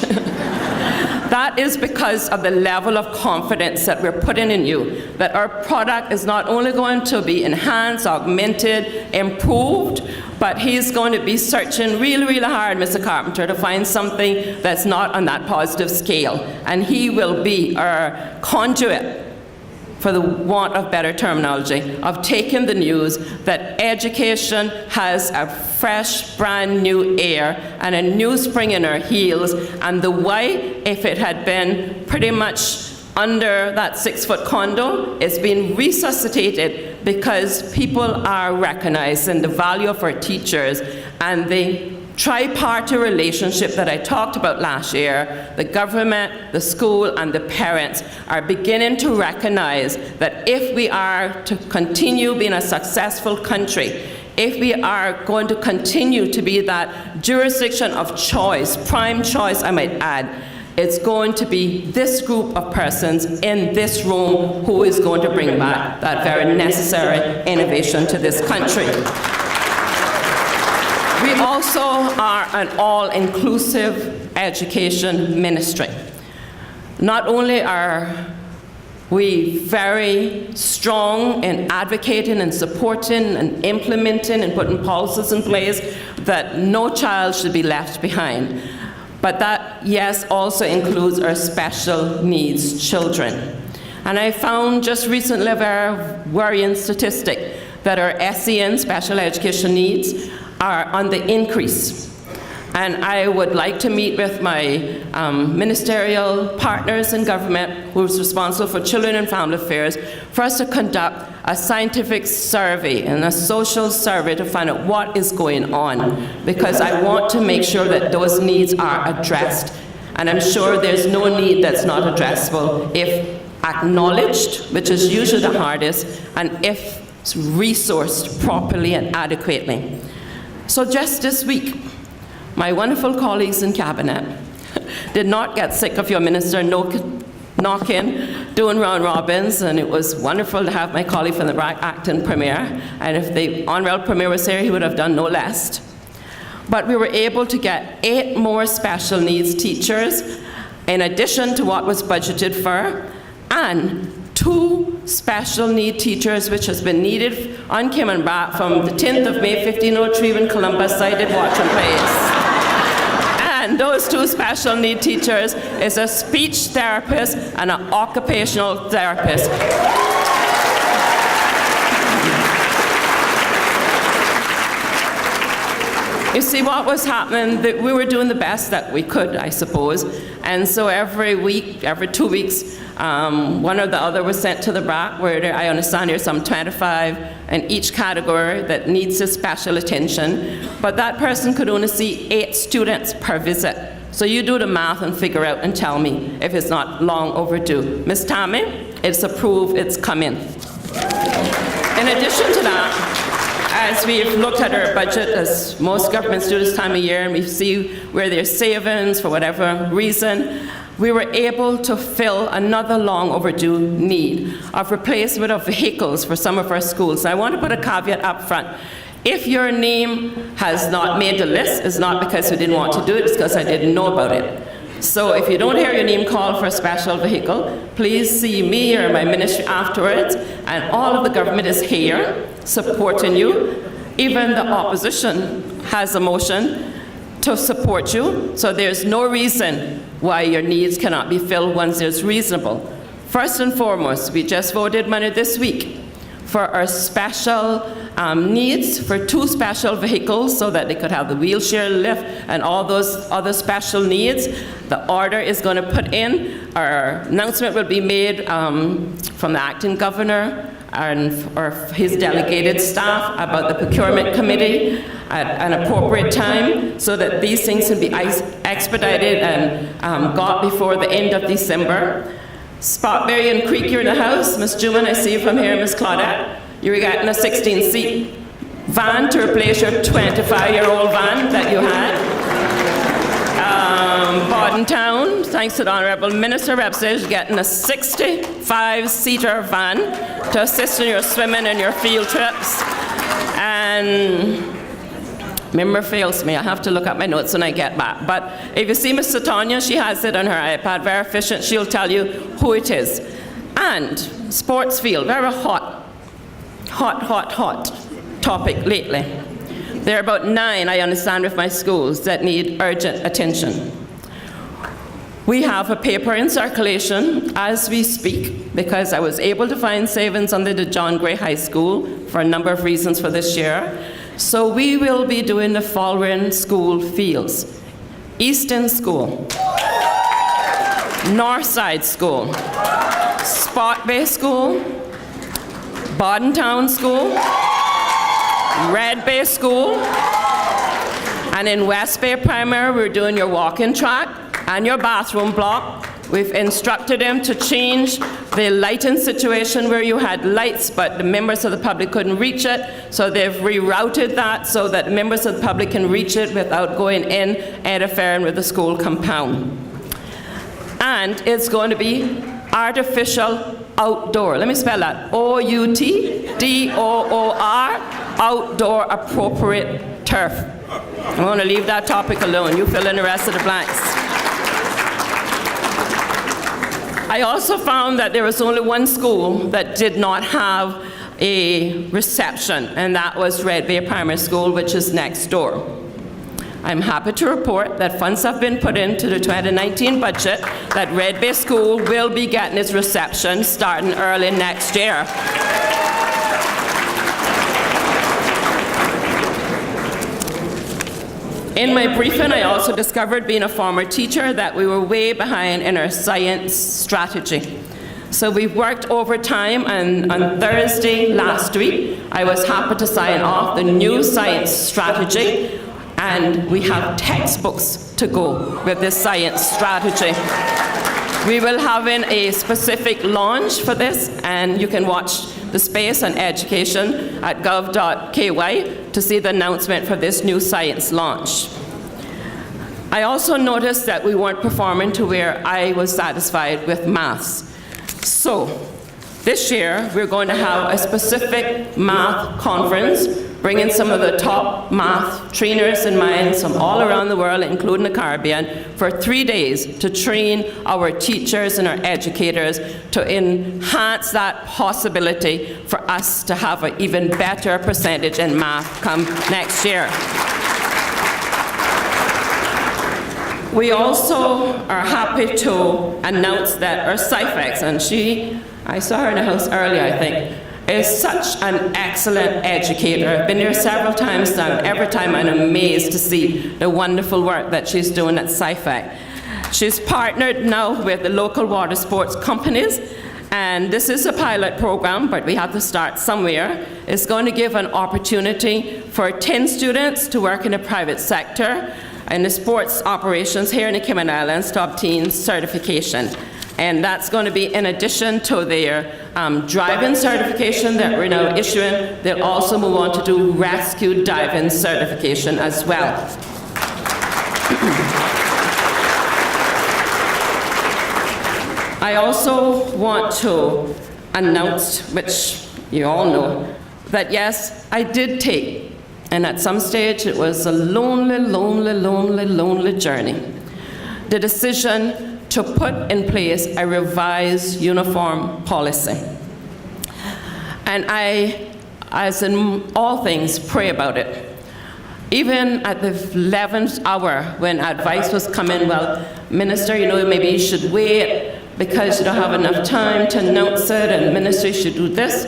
That is because of the level of confidence that we're putting in you, that our product is not only going to be enhanced, augmented, improved, but he's going to be searching really, really hard, Mr. Carpenter, to find something that's not on that positive scale. And he will be our conduit, for the want of better terminology, of taking the news that education has a fresh, brand new air and a new spring in our heels, and the way, if it had been pretty much under that 6-foot condo, it's been resuscitated because people are recognizing the value of our teachers and the tripartite relationship that I talked about last year. The government, the school, and the parents are beginning to recognize that if we are to continue being a successful country, if we are going to continue to be that jurisdiction of choice, prime choice I might add, it's going to be this group of persons in this room who is going to bring back that very necessary innovation to this country. We also are an all-inclusive education ministry. Not only are we very strong in advocating and supporting and implementing and putting policies in place that no child should be left behind, but that, yes, also includes our special needs children. And I found just recently a very worrying statistic that our SEN, special education needs, are on the increase. And I would like to meet with my ministerial partners in government who's responsible for children and family affairs for us to conduct a scientific survey and a social survey to find out what is going on, because I want to make sure that those needs are addressed. And I'm sure there's no need that's not addressable if acknowledged, which is usually the hardest, and if resourced properly and adequately. So just this week, my wonderful colleagues in cabinet did not get sick of your minister knocking, doing round robins, and it was wonderful to have my colleague from the BRAC acting premier, and if the honourable premier was here, he would have done no less. But we were able to get 8 more special needs teachers in addition to what was budgeted for, and 2 special need teachers, which has been needed on Cayman Brac from the 10th of May 1503 when Columbus sighted Watching Place. And those 2 special need teachers is a speech therapist and an occupational therapist. You see, what was happening, that we were doing the best that we could, I suppose. And so every week, every 2 weeks, one or the other was sent to the BRAC, where I understand there's some 25 in each category that needs a special attention. But that person could only see 8 students per visit. So you do the math and figure out and tell me if it's not long overdue. Ms. Tammy, it's approved, it's coming. In addition to that, as we've looked at our budget, as most governments do this time of year, and we see where there's savings for whatever reason, we were able to fill another long overdue need of replacement of vehicles for some of our schools. And I want to put a caveat up front. If your name has not made the list, it's not because we didn't want to do it, it's because I didn't know about it. So if you don't hear your name called for a special vehicle, please see me or my ministry afterwards, and all of the government is here supporting you. Even the opposition has a motion to support you, so there's no reason why your needs cannot be filled once it's reasonable. First and foremost, we just voted money this week for our special needs for 2 special vehicles so that they could have the wheelchair lift and all those other special needs. The order is going to put in. Our announcement will be made from the acting governor or his delegated staff about the procurement committee at an appropriate time so that these things can be expedited and got before the end of December. Spotberry and Creek, you're in the house. Ms. Juman, I see you from here. Ms. Claudette, you're getting a 16-seat van to replace your 25-year-old van that you had. Bodden Town, thanks to the Honourable Minister representative, is getting a 65-seater van to assist in your swimming and your field trips. And memory fails me. I have to look at my notes when I get back. But if you see Ms. Satonia, she has it on her iPad, very efficient. She'll tell you who it is. And sports field, very hot topic lately. There are about 9, I understand, with my schools that need urgent attention. We have a paper in circulation as we speak because I was able to find savings under the John Gray High School for a number of reasons for this year. So we will be doing the following school fields: Easton School, Northside School, Spot Bay School, Bodden Town School, Red Bay School, and in West Bay Primary we're doing your walking track and your bathroom block. We've instructed them to change the lighting situation where you had lights but the members of the public couldn't reach it, so they've rerouted that so that members of the public can reach it without going in and interfering with the school compound. and it's going to be artificial outdoor. Let me spell that. OUTDOOR, outdoor appropriate turf. I'm going to leave that topic alone. You fill in the rest of the blanks. I also found that there was only one school that did not have a reception, and that was Red Bay Primary School, which is next door. I'm happy to report that funds have been put into the 2019 budget that Red Bay School will be getting its reception starting early next year. In my briefing, I also discovered, being a former teacher, that we were way behind in our science strategy. So we've worked overtime, and on Thursday last week, I was happy to sign off the new science strategy, and we have textbooks to go with this science strategy. We will have a specific launch for this, and you can watch the space on education at gov.ky to see the announcement for this new science launch. I also noticed that we weren't performing to where I was satisfied with maths. So this year, we're going to have a specific math conference, bringing some of the top math trainers and minds from all around the world, including the Caribbean, for 3 days to train our teachers and our educators to enhance that possibility for us to have an even better percentage in math come next year. We also are happy to announce that our SIFEX, and I saw her in the house earlier, I think, is such an excellent educator. I've been there several times now, and every time I'm amazed to see the wonderful work that she's doing at SIFEC. She's partnered now with the local water sports companies, and this is a pilot program, but we have to start somewhere. It's going to give an opportunity for 10 students to work in the private sector in the sports operations here in the Cayman Islands to obtain certification. And that's going to be in addition to their driving certification that we're now issuing. They'll also move on to do rescue diving certification as well. I also want to announce, which you all know, that yes, I did take, and at some stage it was a lonely journey, the decision to put in place a revised uniform policy. And I, as in all things, pray about it. Even at the 11th hour when advice was coming, well, Minister, maybe you should wait because you don't have enough time to announce it, and ministry should do this.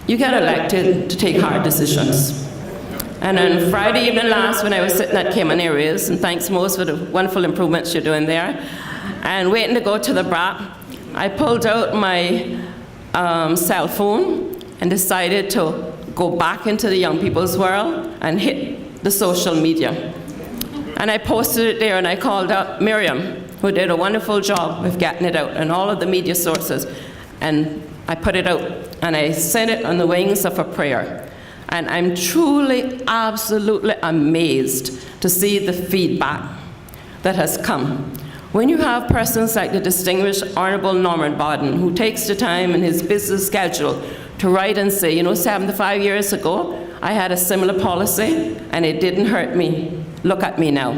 You get elected to take hard decisions. And on Friday evening last, when I was sitting at Cayman Areas, and thanks most for the wonderful improvements you're doing there, and waiting to go to the BRAC, I pulled out my cell phone and decided to go back into the young people's world and hit the social media. And I posted it there, and I called up Miriam, who did a wonderful job with getting it out, and all of the media sources. And I put it out, and I sent it on the wings of a prayer. And I'm truly, absolutely amazed to see the feedback that has come. When you have persons like the distinguished Honorable Norman Bowden, who takes the time in his business schedule to write and say, 75 years ago, I had a similar policy, and it didn't hurt me. Look at me now.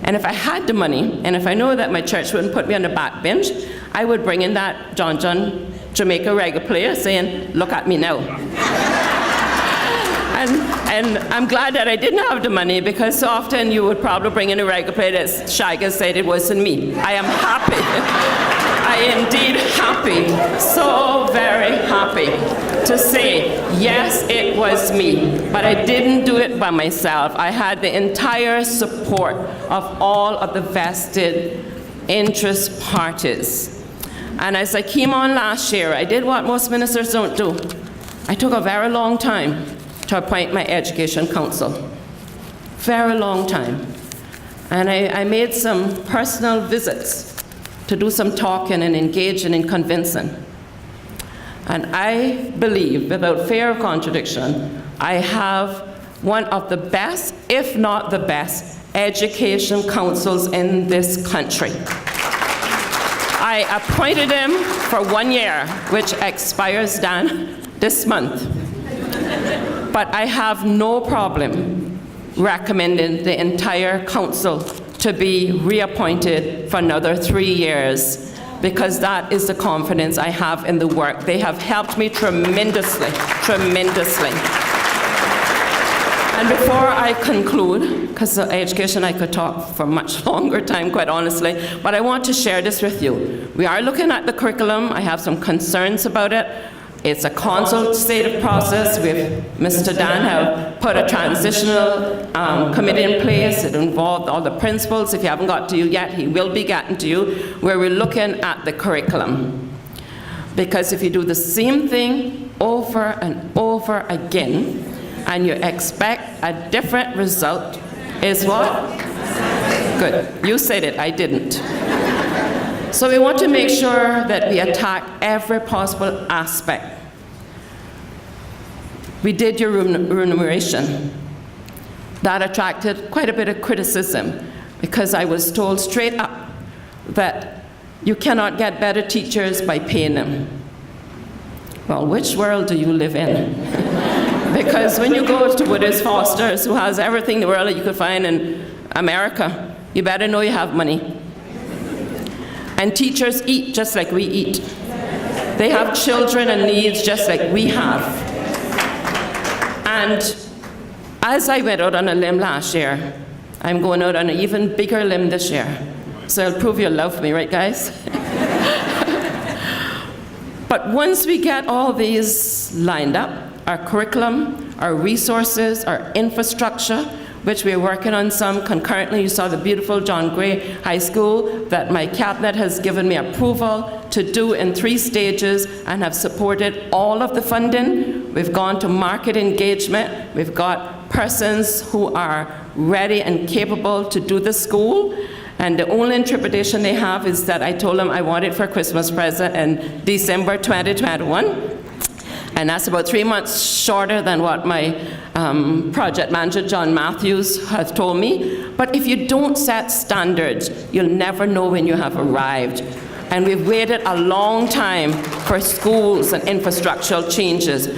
And if I had the money, and if I know that my church wouldn't put me on the back bench, I would bring in that John Jamaica reggae player saying, look at me now. And I'm glad that I didn't have the money, because so often you would probably bring in a reggae player that Shaggy said it wasn't me. I am happy. I am indeed happy, so very happy to say, yes, it was me, but I didn't do it by myself. I had the entire support of all of the vested interest parties. And as I came on last year, I did what most ministers don't do. I took a very long time to appoint my education council. Very long time. And I made some personal visits to do some talking and engaging and convincing. And I believe, without fear of contradiction, I have one of the best, if not the best, education councils in this country. I appointed him for 1 year, which expires, Dan, this month. But I have no problem recommending the entire council to be reappointed for another 3 years, because that is the confidence I have in the work. They have helped me tremendously, tremendously. And before I conclude, because of education I could talk for much longer time, quite honestly, but I want to share this with you. We are looking at the curriculum. I have some concerns about it. It's a consultative process. Mr. Dan have put a transitional committee in place. It involved all the principals. If he haven't got to you yet, he will be getting to you, where we're looking at the curriculum. Because if you do the same thing over and over again, and you expect a different result, is what? Good. You said it, I didn't. So we want to make sure that we attack every possible aspect. We did your remuneration. That attracted quite a bit of criticism, because I was told straight up that you cannot get better teachers by paying them. Well, which world do you live in? Because when you go to Wooders Foster's, who has everything in the world that you could find in America, you better know you have money. And teachers eat just like we eat. They have children and needs just like we have. And as I went out on a limb last year, I'm going out on an even bigger limb this year. So I'll prove you love me, right, guys? But once we get all these lined up, our curriculum, our resources, our infrastructure, which we're working on some concurrently. You saw the beautiful John Gray High School that my cabinet has given me approval to do in 3 stages, and have supported all of the funding. We've gone to market engagement. We've got persons who are ready and capable to do the school. And the only interpretation they have is that I told them I want it for a Christmas present in December 2021. And that's about 3 months shorter than what my project manager, John Matthews, has told me. But if you don't set standards, you'll never know when you have arrived. And we've waited a long time for schools and infrastructural changes.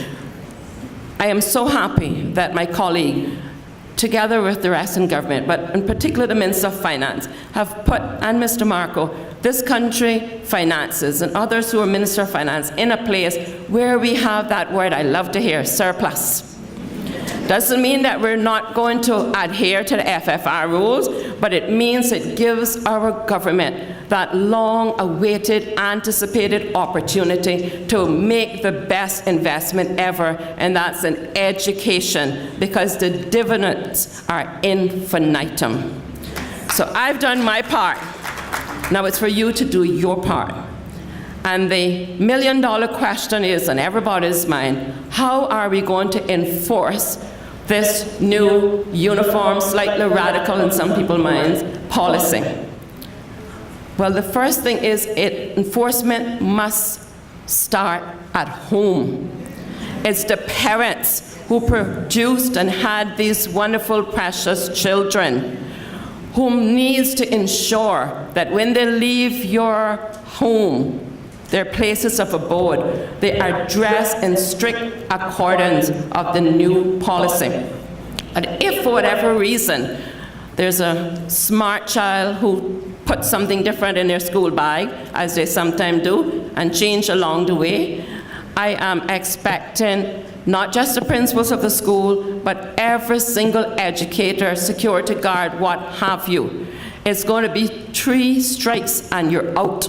I am so happy that my colleague, together with the rest in government, but in particular the Minister of Finance, have put, and Mr. Marco, this country finances, and others who are Minister of Finance, in a place where we have that word I love to hear, surplus. Doesn't mean that we're not going to adhere to the FFR rules, but it means it gives our government that long-awaited, anticipated opportunity to make the best investment ever, and that's in education, because the dividends are infinitum. So I've done my part. Now it's for you to do your part. And the million-dollar question is on everybody's mind, how are we going to enforce this new uniform, slightly radical in some people's minds, policy? Well, the first thing is enforcement must start at home. It's the parents who produced and had these wonderful, precious children, whom needs to ensure that when they leave your home, their places of abode, they are dressed in strict accordance of the new policy. And if for whatever reason there's a smart child who puts something different in their school bag, as they sometimes do, and change along the way, I am expecting not just the principals of the school, but every single educator, security guard, what have you. It's going to be 3 strikes and you're out.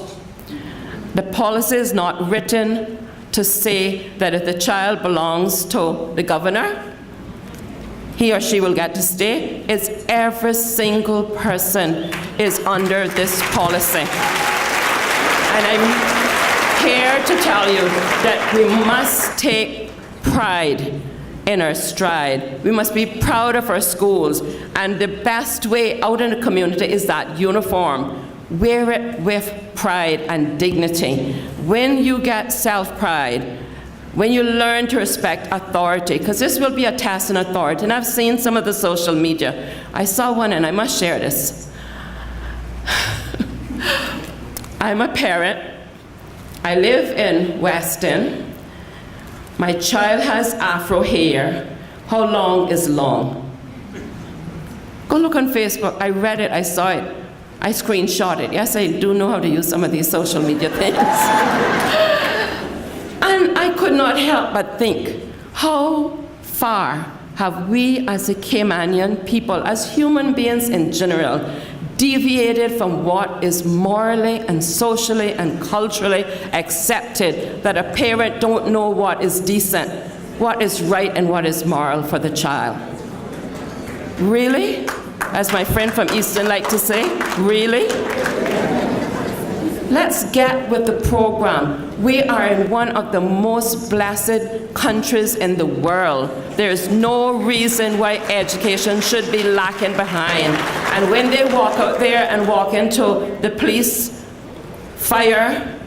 The policy is not written to say that if the child belongs to the governor, he or she will get to stay. It's every single person is under this policy. And I'm here to tell you that we must take pride in our stride. We must be proud of our schools, and the best way out in the community is that uniform. Wear it with pride and dignity. When you get self-pride, when you learn to respect authority, because this will be a test in authority, and I've seen some of the social media. I saw one, and I must share this. I'm a parent. I live in Weston. My child has afro hair. How long is long? Go look on Facebook. I read it, I saw it. I screenshot it. Yes, I do know how to use some of these social media things. And I could not help but think, how far have we as a Caymanian people, as human beings in general, deviated from what is morally and socially and culturally accepted, that a parent don't know what is decent, what is right and what is moral for the child? Really? As my friend from Easton liked to say, really? Let's get with the program. We are in one of the most blessed countries in the world. There's no reason why education should be lacking behind. And when they walk out there and walk into the police, fire,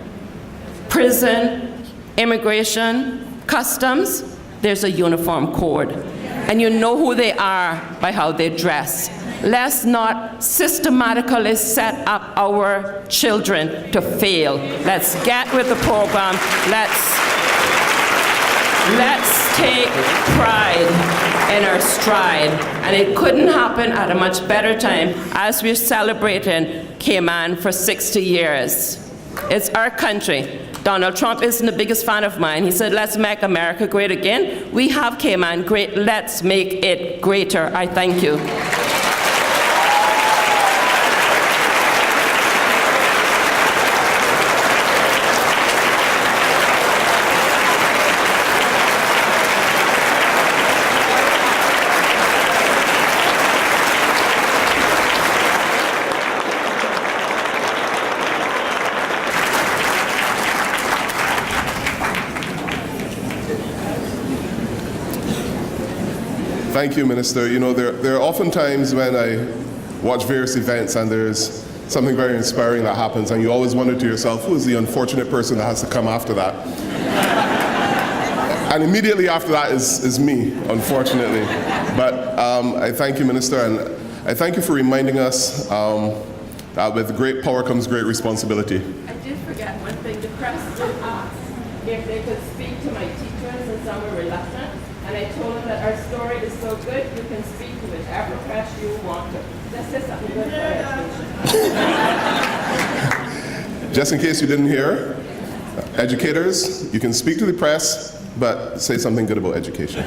prison, immigration, customs, there's a uniform code. And you know who they are by how they dress. Let's not systematically set up our children to fail. Let's get with the program. Let's take pride in our stride. And it couldn't happen at a much better time as we're celebrating Cayman for 60 years. It's our country. Donald Trump isn't the biggest fan of mine. He said, let's make America great again. We have Cayman great. Let's make it greater. I thank you. Thank you, Minister. You know, there are often times when I watch various events and there's something very inspiring that happens, and you always wonder to yourself, who is the unfortunate person that has to come after that? And immediately after that is me, unfortunately. But I thank you, Minister, and I thank you for reminding us that with great power comes great responsibility. I did forget one thing. The press did ask if they could speak to my teachers, and some were reluctant. And I told them that our story is so good, you can speak to whichever press you want to. Let's say something good for education. Just in case you didn't hear, educators, you can speak to the press, but say something good about education.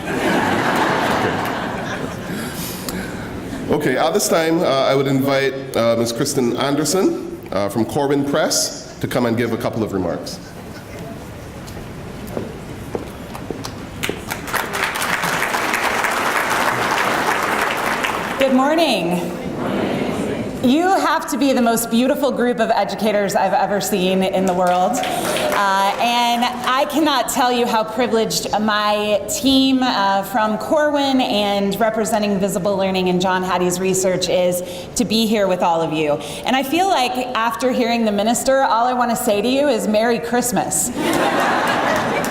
Okay, at this time, I would invite Ms. Kristen Anderson from Corbin Press to come and give a couple of remarks. Good morning. You have to be the most beautiful group of educators I've ever seen in the world. And I cannot tell you how privileged my team from Corwin and representing Visible Learning and John Hattie's research is to be here with all of you. And I feel like after hearing the minister, all I want to say to you is Merry Christmas.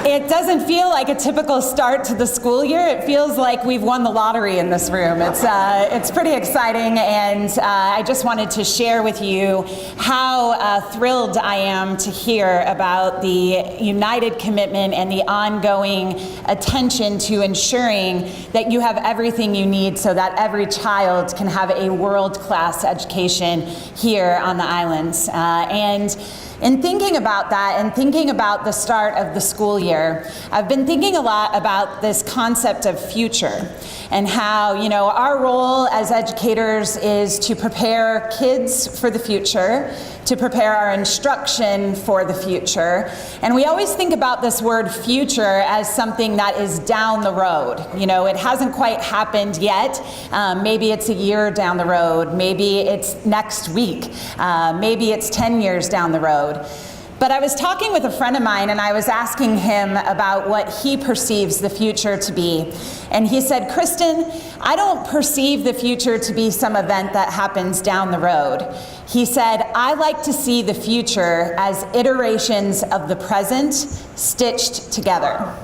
It doesn't feel like a typical start to the school year. It feels like we've won the lottery in this room. It's pretty exciting, and I just wanted to share with you how thrilled I am to hear about the united commitment and the ongoing attention to ensuring that you have everything you need so that every child can have a world-class education here on the islands. And in thinking about that and thinking about the start of the school year, I've been thinking a lot about this concept of future and how, you know, our role as educators is to prepare kids for the future, to prepare our instruction for the future. And we always think about this word future as something that is down the road. You know, it hasn't quite happened yet. Maybe it's a year down the road. Maybe it's next week. Maybe it's 10 years down the road. But I was talking with a friend of mine and I was asking him about what he perceives the future to be. And he said, Kristen, I don't perceive the future to be some event that happens down the road. He said, I like to see the future as iterations of the present stitched together.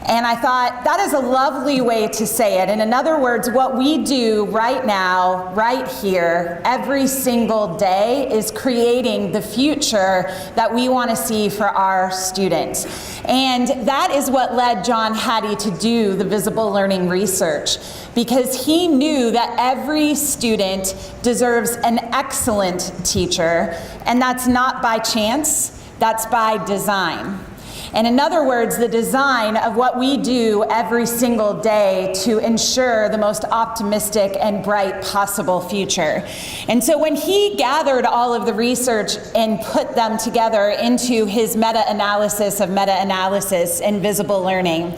And I thought, that is a lovely way to say it. And in other words, what we do right now, right here, every single day is creating the future that we want to see for our students. And that is what led John Hattie to do the visible learning research, because he knew that every student deserves an excellent teacher, and that's not by chance, that's by design. And in other words, the design of what we do every single day to ensure the most optimistic and bright possible future. And so when he gathered all of the research and put them together into his meta-analysis of meta-analysis in visible learning,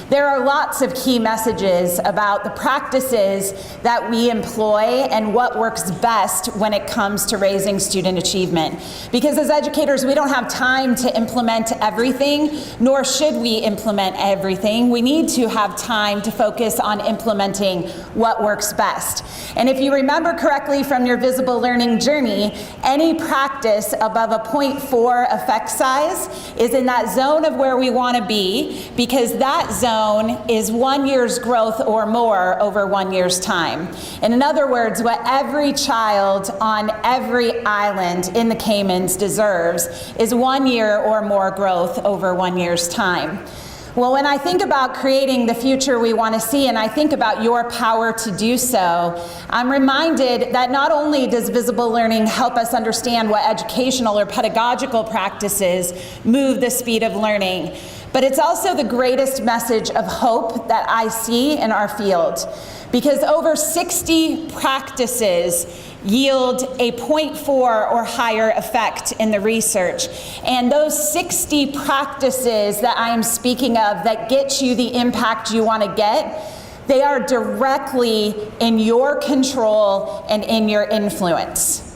there are lots of key messages about the practices that we employ and what works best when it comes to raising student achievement. Because as educators, we don't have time to implement everything, nor should we implement everything. We need to have time to focus on implementing what works best. And if you remember correctly from your visible learning journey, any practice above a 0.4 effect size is in that zone of where we want to be, because that zone is 1 year's growth or more over 1 year's time. And in other words, what every child on every island in the Caymans deserves is 1 year or more growth over 1 year's time. Well, when I think about creating the future we want to see, and I think about your power to do so, I'm reminded that not only does visible learning help us understand what educational or pedagogical practices move the speed of learning, but it's also the greatest message of hope that I see in our field, because over 60 practices yield a 0.4 or higher effect in the research. And those 60 practices that I am speaking of that get you the impact you want to get, they are directly in your control and in your influence.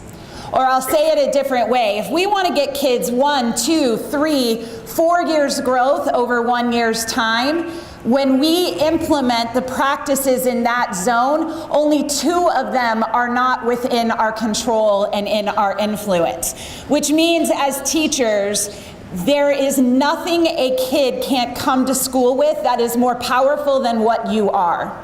Or I'll say it a different way. If we want to get kids 1, 2, 3, 4 years growth over 1 year's time, when we implement the practices in that zone, only 2 of them are not within our control and in our influence. Which means as teachers, there is nothing a kid can't come to school with that is more powerful than what you are.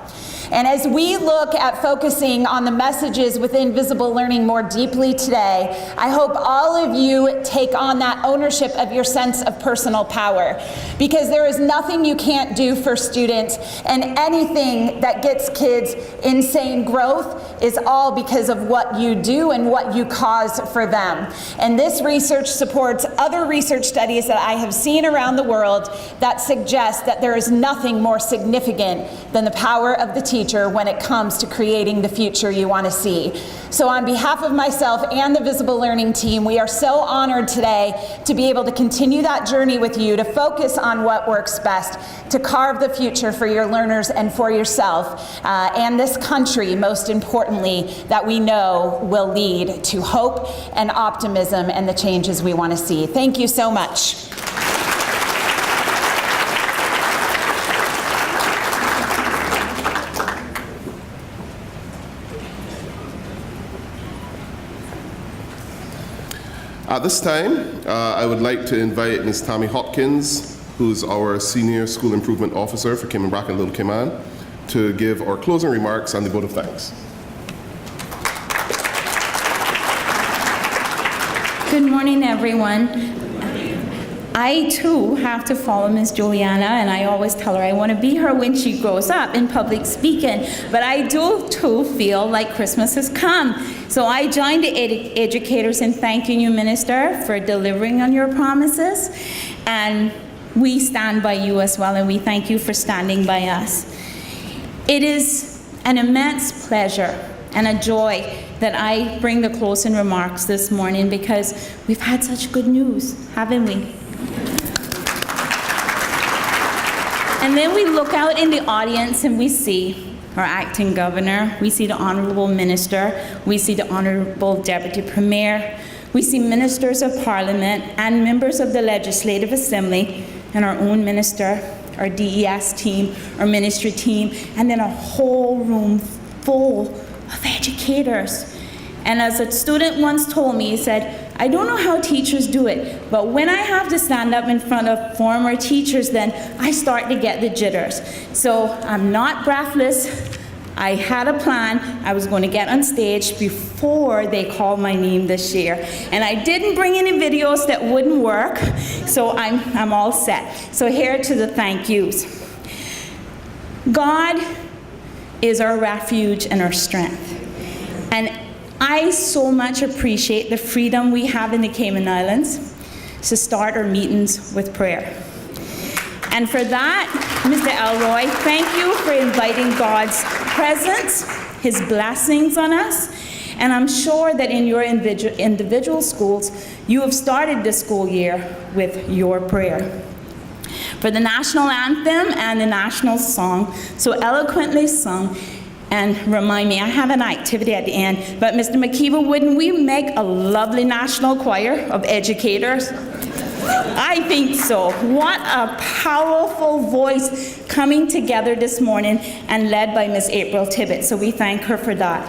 And as we look at focusing on the messages within visible learning more deeply today, I hope all of you take on that ownership of your sense of personal power. Because there is nothing you can't do for students, and anything that gets kids insane growth is all because of what you do and what you cause for them. And this research supports other research studies that I have seen around the world that suggest that there is nothing more significant than the power of the teacher when it comes to creating the future you want to see. So on behalf of myself and the Visible Learning team, we are so honored today to be able to continue that journey with you, to focus on what works best, to carve the future for your learners and for yourself, and this country, most importantly, that we know will lead to hope and optimism and the changes we want to see. Thank you so much. At this time, I would like to invite Ms. Tammy Hopkins, who's our Senior School Improvement Officer for Cayman Brac and Little Cayman, to give our closing remarks and the vote of thanks. Good morning, everyone. I too have to follow Miss Juliana, and I always tell her I want to be her when she grows up in public speaking, but I do too feel like Christmas has come. So I join the educators in thanking you, Minister, for delivering on your promises, and we stand by you as well, and we thank you for standing by us. It is an immense pleasure and a joy that I bring the closing remarks this morning, because we've had such good news, haven't we? And then we look out in the audience and we see our acting governor, we see the honorable minister, we see the honorable deputy premier, we see ministers of parliament and members of the legislative assembly, and our own minister, our DES team, our ministry team, and then a whole room full of educators. And as a student once told me, he said, I don't know how teachers do it, but when I have to stand up in front of former teachers, then I start to get the jitters. So I'm not breathless. I had a plan. I was going to get on stage before they called my name this year. And I didn't bring any videos that wouldn't work, so I'm all set. So here to the thank yous. God is our refuge and our strength. And I so much appreciate the freedom we have in the Cayman Islands to start our meetings with prayer. And for that, Mr. Elroy, thank you for inviting God's presence, His blessings on us. And I'm sure that in your individual schools, you have started the school year with your prayer. For the national anthem and the national song, so eloquently sung, and remind me, I have an activity at the end, but Mr. McKeever, wouldn't we make a lovely national choir of educators? I think so. What a powerful voice coming together this morning and led by Miss April Tibbet. So we thank her for that.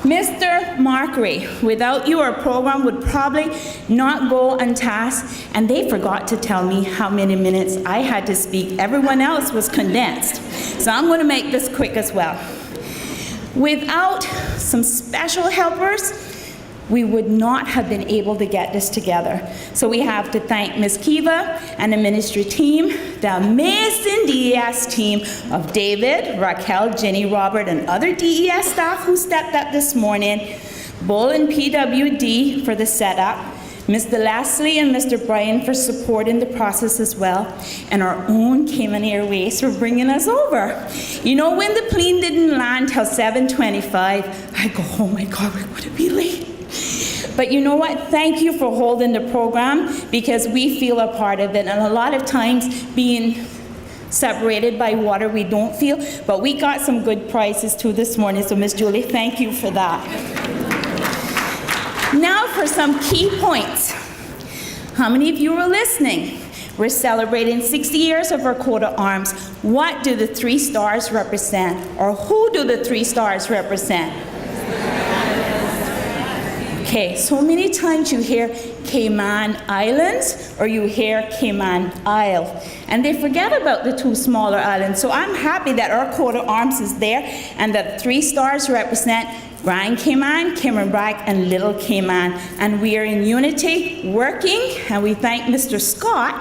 Mr. Markery, without you, our program would probably not go untasked, and they forgot to tell me how many minutes I had to speak. Everyone else was condensed. So I'm going to make this quick as well. Without some special helpers, we would not have been able to get this together. So we have to thank Ms. Kiva and the ministry team, the amazing DES team of David, Raquel, Jenny, Robert, and other DES staff who stepped up this morning, Bull and PWD for the setup, Mr. Leslie and Mr. Brian for supporting the process as well, and our own Cayman Airways for bringing us over. You know, when the plane didn't land till 7:25, I go, oh my God, we're going to be late. But you know what? Thank you for holding the program, because we feel a part of it. And a lot of times being separated by water, we don't feel. But we got some good prizes too this morning. So Miss Julie, thank you for that. Now for some key points. How many of you were listening? We're celebrating 60 years of our coat of arms. What do the 3 stars represent? Or who do the 3 stars represent? Okay, so many times you hear Cayman Islands or you hear Cayman Isle, and they forget about the 2 smaller islands. So I'm happy that our coat of arms is there and that 3 stars represent Grand Cayman, Cayman Brac, and Little Cayman. And we are in unity, working, and we thank Mr. Scott,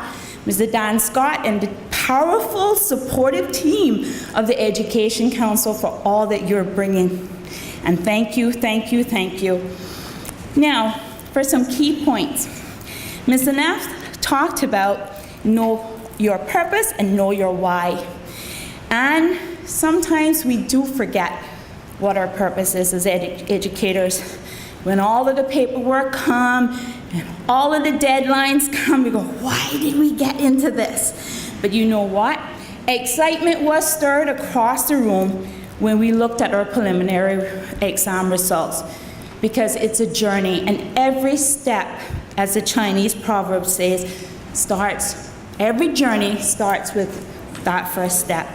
Mr. Dan Scott, and the powerful, supportive team of the Education Council for all that you're bringing. And thank you, thank you, thank you. Now, for some key points. Ms. Neff talked about know your purpose and know your why. And sometimes we do forget what our purpose is as educators. When all of the paperwork comes and all of the deadlines come, we go, why did we get into this? But you know what? Excitement was stirred across the room when we looked at our preliminary exam results, because it's a journey, and every step, as the Chinese proverb says, every journey starts with that first step.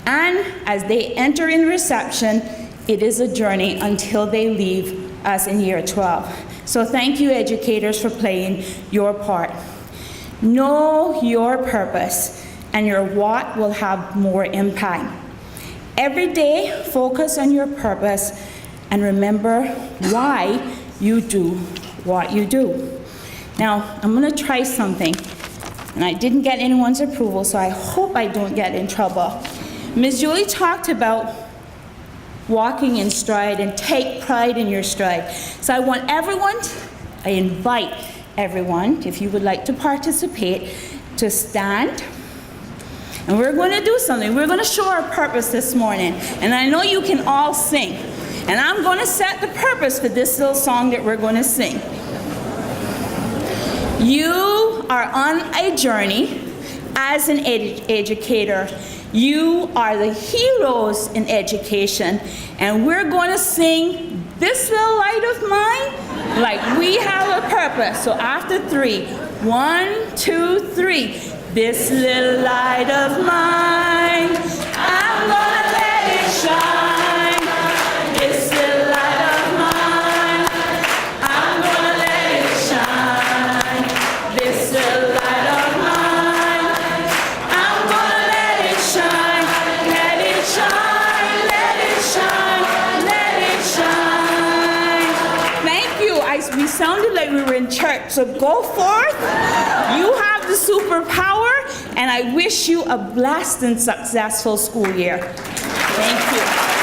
And as they enter in reception, it is a journey until they leave us in year 12. So thank you, educators, for playing your part. Know your purpose, and your what will have more impact. Every day, focus on your purpose and remember why you do what you do. Now, I'm going to try something, and I didn't get anyone's approval, so I hope I don't get in trouble. Ms. Julie talked about walking in stride and take pride in your stride. So I invite everyone, if you would like to participate, to stand. And we're going to do something. We're going to show our purpose this morning. And I know you can all sing. And I'm going to set the purpose for this little song that we're going to sing. You are on a journey as an educator. You are the heroes in education. And we're going to sing this little light of mine like we have a purpose. So after 3, 1, 2, 3. This little light of mine, I'm gonna let it shine. This little light of mine, I'm gonna let it sounded like we were in church. So go forth. You have the superpower, and I wish you a blessed and successful school year. Thank you.